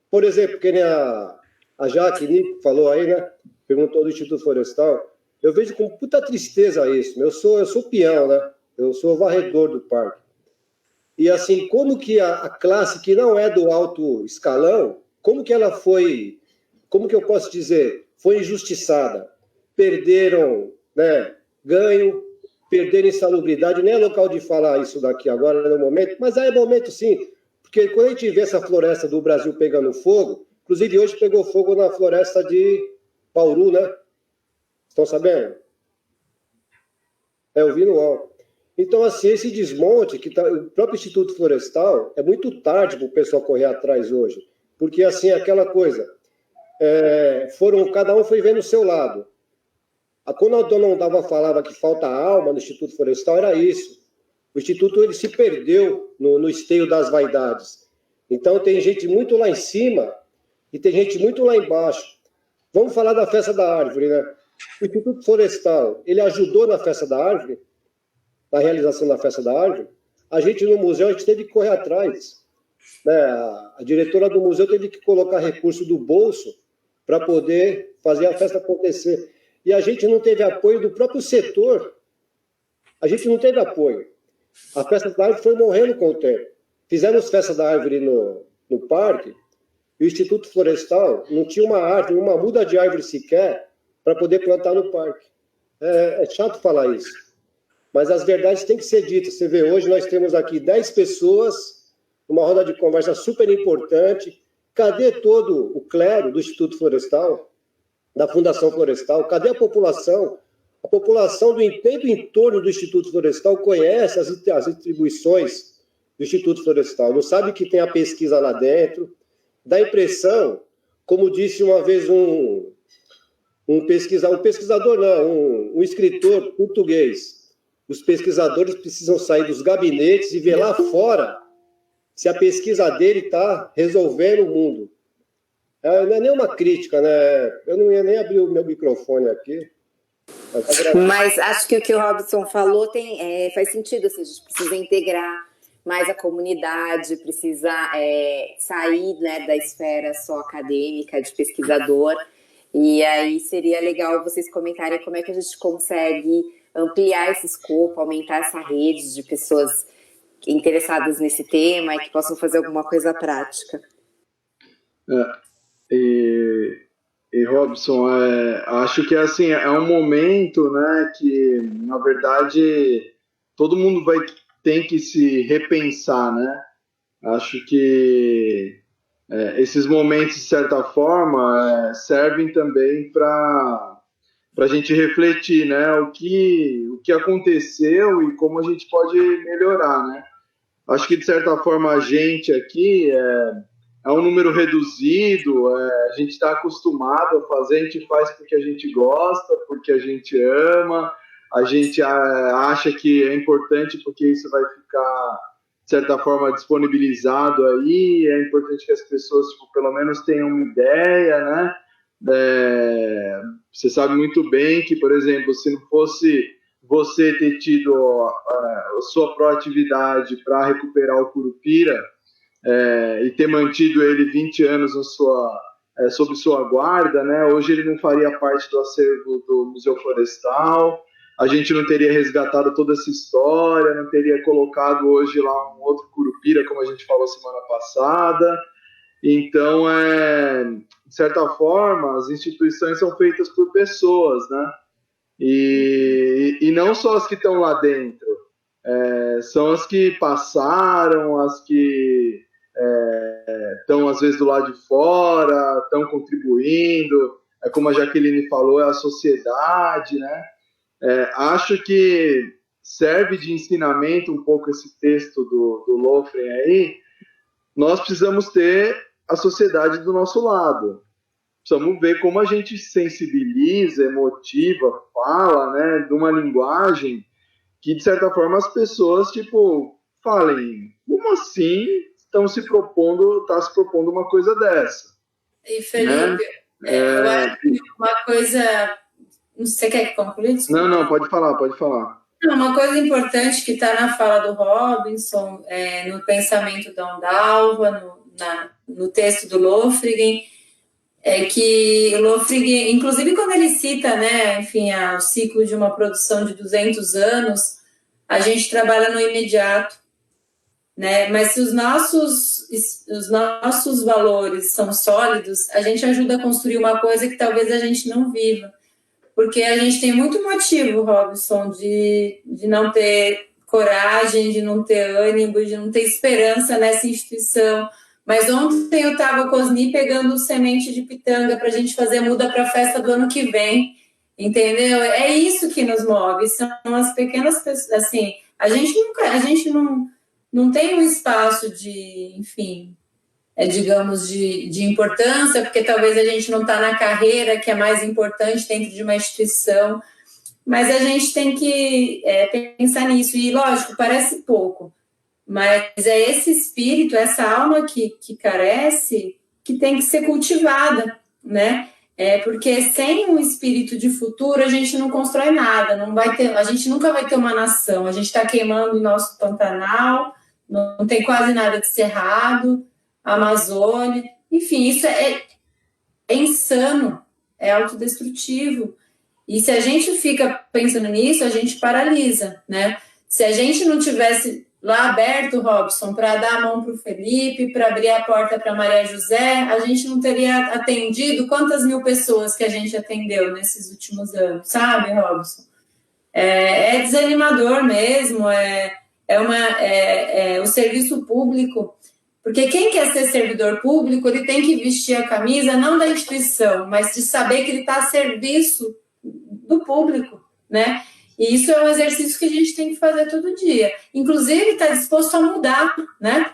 Por exemplo, que nem a Jaque falou aí, né? Perguntou do Instituto Florestal. Eu vejo com puta tristeza isso. Eu sou peão, né? Eu sou varredor do parque. E assim, como que a classe que não é do alto escalão, como que ela foi, como que eu posso dizer, foi injustiçada? Perderam, né, ganho, perderam insalubridade, nem é local de falar isso daqui agora no momento, mas é momento sim, porque quando a gente vê essa floresta do Brasil pegando fogo, inclusive hoje pegou fogo na floresta de Bauru, né? Estão sabendo? Eu vi no UOL. Então, assim, esse desmonte, o próprio Instituto Florestal, é muito tarde para o pessoal correr atrás hoje. Porque, assim, aquela coisa, cada um foi vendo o seu lado. Quando a dona Ondava falava que falta alma no Instituto Florestal, era isso. O Instituto ele se perdeu no esteio das vaidades. Então, tem gente muito lá em cima e tem gente muito lá embaixo. Vamos falar da Festa da Árvore, né? O Instituto Florestal, ele ajudou na Festa da Árvore, na realização da Festa da Árvore. A gente no museu, a gente teve que correr atrás. Né? A diretora do museu teve que colocar recurso do bolso para poder fazer a festa acontecer. E a gente não teve apoio do próprio setor. A gente não teve apoio. A Festa da Árvore foi morrendo com o tempo. Fizemos Festa da Árvore no parque, e o Instituto Florestal não tinha uma árvore, uma muda de árvore sequer, para poder plantar no parque. É chato falar isso. Mas as verdades têm que ser ditas. Você vê, hoje nós temos aqui 10 pessoas, uma roda de conversa super importante. Cadê todo o clero do Instituto Florestal, da Fundação Florestal? Cadê a população? A população do entorno do Instituto Florestal conhece as atribuições do Instituto Florestal, não sabe que tem a pesquisa lá dentro. Dá a impressão, como disse uma vez um escritor português, os pesquisadores precisam sair dos gabinetes e ver lá fora se a pesquisa dele está resolvendo o mundo. Não é nem uma crítica, né? Eu não ia nem abrir o meu microfone aqui. Mas acho que o que o Robson falou faz sentido, ou seja, a gente precisa integrar mais a comunidade, precisa sair, né, da esfera só acadêmica, de pesquisador, e aí seria legal vocês comentarem como é que a gente consegue ampliar esse escopo, aumentar essa rede de pessoas interessadas nesse tema e que possam fazer alguma coisa prática. E Robson, acho que assim, é um momento, né, que na verdade todo mundo tem que se repensar, né? Acho que esses momentos, de certa forma, servem também para a gente refletir, né? O que aconteceu e como a gente pode melhorar, né? Acho que, de certa forma, a gente aqui é um número reduzido, a gente está acostumado a fazer, a gente faz porque a gente gosta, porque a gente ama, a gente acha que é importante porque isso vai ficar, de certa forma, disponibilizado aí, é importante que as pessoas, pelo menos tenham uma ideia, né? Você sabe muito bem que, por exemplo, se não fosse você ter tido a sua proatividade para recuperar o Curupira e ter mantido ele 20 anos sob sua guarda, né? Hoje ele não faria parte do acervo do Museu Florestal, a gente não teria resgatado toda essa história, não teria colocado hoje lá um outro Curupira, como a gente falou semana passada. Então, de certa forma, as instituições são feitas por pessoas, né? E não só as que estão lá dentro, são as que passaram, as que estão às vezes do lado de fora, estão contribuindo, como a Jaqueline falou, é a sociedade, né? Acho que serve de ensinamento um pouco esse texto do Lofgren aí. Nós precisamos ter a sociedade do nosso lado. Precisamos ver como a gente sensibiliza, emotiva, fala, né, de uma linguagem que, de certa forma, as pessoas, falem, como assim está se propondo uma coisa dessa? E, Felipe, eu acho que uma coisa... Você quer que conclua? Não, pode falar. Uma coisa importante que está na fala do Robinson, no pensamento da Ondalva, no texto do Lofgren, é que o Lofgren, inclusive quando ele cita, né, enfim, o ciclo de uma produção de 200 anos, a gente trabalha no imediato, né? Mas se os nossos valores são sólidos, a gente ajuda a construir uma coisa que talvez a gente não viva. Porque a gente tem muito motivo, Robson, de não ter coragem, de não ter ânimo, de não ter esperança nessa instituição. Mas ontem eu estava com o Osni pegando semente de pitanga para a gente fazer muda para a festa do ano que vem, entendeu? É isso que nos move, são as pequenas pessoas, assim, A gente não tem um espaço de, enfim, digamos, de importância, porque talvez a gente não está na carreira que é mais importante dentro de uma instituição, mas a gente tem que pensar nisso. E, lógico, parece pouco, mas é esse espírito, essa alma que carece, que tem que ser cultivada, né? Porque sem um espírito de futuro, a gente não constrói nada, a gente nunca vai ter uma nação, a gente está queimando o nosso Pantanal, não tem quase nada de cerrado, Amazônia, enfim, isso é insano, é autodestrutivo. E se a gente fica pensando nisso, a gente paralisa, né? Se a gente não tivesse lá aberto, Robson, para dar a mão para o Felipe, para abrir a porta para Maria José, a gente não teria atendido quantas mil pessoas que a gente atendeu nesses últimos anos, sabe, Robson? É desanimador mesmo, o serviço público, porque quem quer ser servidor público, ele tem que vestir a camisa não da instituição, mas de saber que ele está a serviço do público, né? E isso é um exercício que a gente tem que fazer todo dia. Inclusive, está disposto a mudar, né?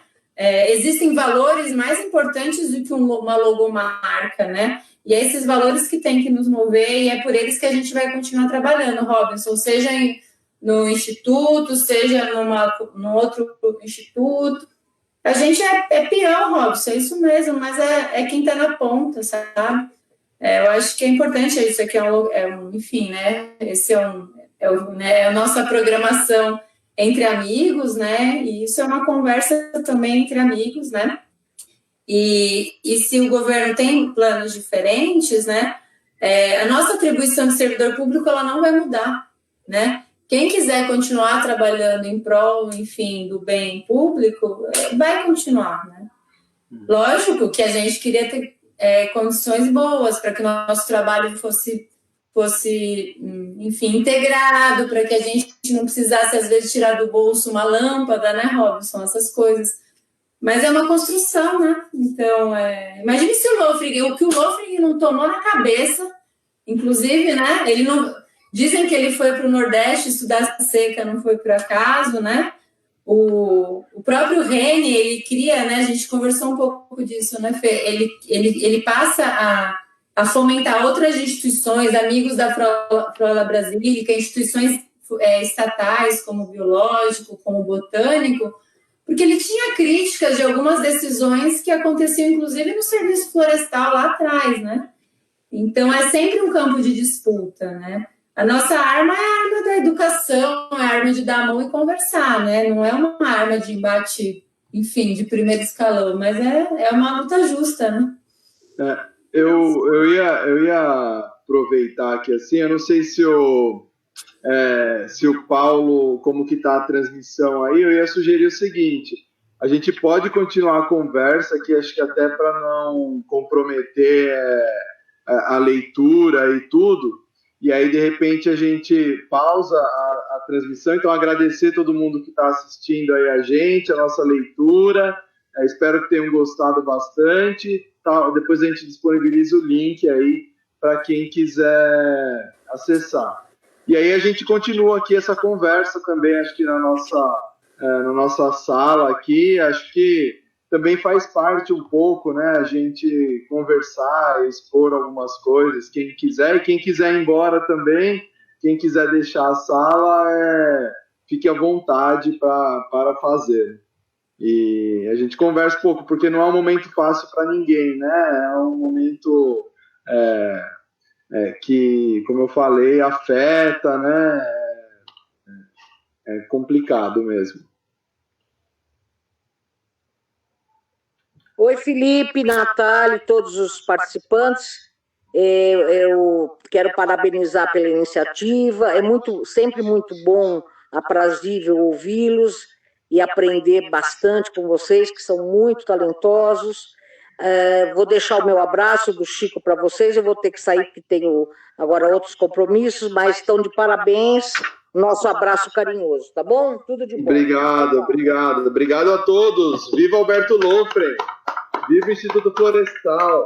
Existem valores mais importantes do que uma logomarca, né? E é esses valores que tem que nos mover e é por eles que a gente vai continuar trabalhando, Robinson, seja no instituto, seja num outro instituto. A gente é peão, Robson, é isso mesmo, mas é quem está na ponta, sabe? Eu acho que é importante isso aqui, enfim, né? Esse é a nossa programação entre amigos, né? E isso é uma conversa também entre amigos, né? E se o governo tem planos diferentes, né? A nossa atribuição de servidor público, ela não vai mudar, né? Quem quiser continuar trabalhando em prol, enfim, do bem público, vai continuar, né? Lógico que a gente queria ter condições boas para que o nosso trabalho fosse, enfim, integrado, para que a gente não precisasse, às vezes, tirar do bolso uma lâmpada, né, Robson? Essas coisas. Mas é uma construção, né? Então, imagine se o que o Lofring não tomou na cabeça, inclusive, né? Ele não... Dizem que ele foi para o Nordeste estudar seca, não foi por acaso, né? O próprio Rene, ele cria, né? A gente conversou um pouco disso, né, Fê? Ele passa a fomentar outras instituições, amigos da Frota Brasílica, instituições estatais, como o biológico, como o botânico, porque ele tinha críticas de algumas decisões que aconteciam, inclusive, no serviço florestal lá atrás, né? Então, é sempre um campo de disputa, né? A nossa arma é a arma da educação, é a arma de dar a mão e conversar, né? Não é uma arma de embate, enfim, de primeiro escalão, mas é uma luta justa, né? Eu ia aproveitar aqui assim, eu não sei se o Paulo, como que está a transmissão aí, eu ia sugerir o seguinte, a gente pode continuar a conversa aqui, acho que até para não comprometer a leitura e tudo, e aí, de repente, a gente pausa a transmissão. Então, agradecer todo mundo que está assistindo aí a gente, a nossa leitura. Espero que tenham gostado bastante. Tá? Depois a gente disponibiliza o link aí para quem quiser acessar. E aí a gente continua aqui essa conversa também, acho que na nossa sala aqui. Acho que também faz parte um pouco, né, a gente conversar, expor algumas coisas, quem quiser, e quem quiser ir embora também, quem quiser deixar a sala, fique à vontade para fazer. E a gente conversa um pouco, porque não é um momento fácil para ninguém, né, é um momento que, como eu falei, afeta, né, é complicado mesmo. Oi, Felipe, Natália e todos os participantes. Eu quero parabenizar pela iniciativa. É sempre muito bom, aprazível ouvi-los e aprender bastante com vocês, que são muito talentosos. Vou deixar o meu abraço do Chico para vocês. Eu vou ter que sair, porque tenho agora outros compromissos, mas estão de parabéns. Nosso abraço carinhoso, tá bom? Tudo de bom. Obrigado. Obrigado a todos. Viva Alberto Lofring. Viva o Instituto Florestal.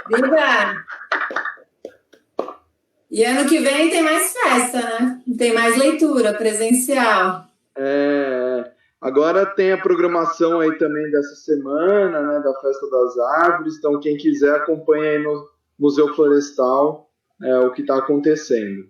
Viva! E ano que vem tem mais festa, né? Tem mais leitura presencial. Agora tem a programação aí também dessa semana, né, da Festa das Árvores, então quem quiser acompanha aí no Museu Florestal o que está acontecendo.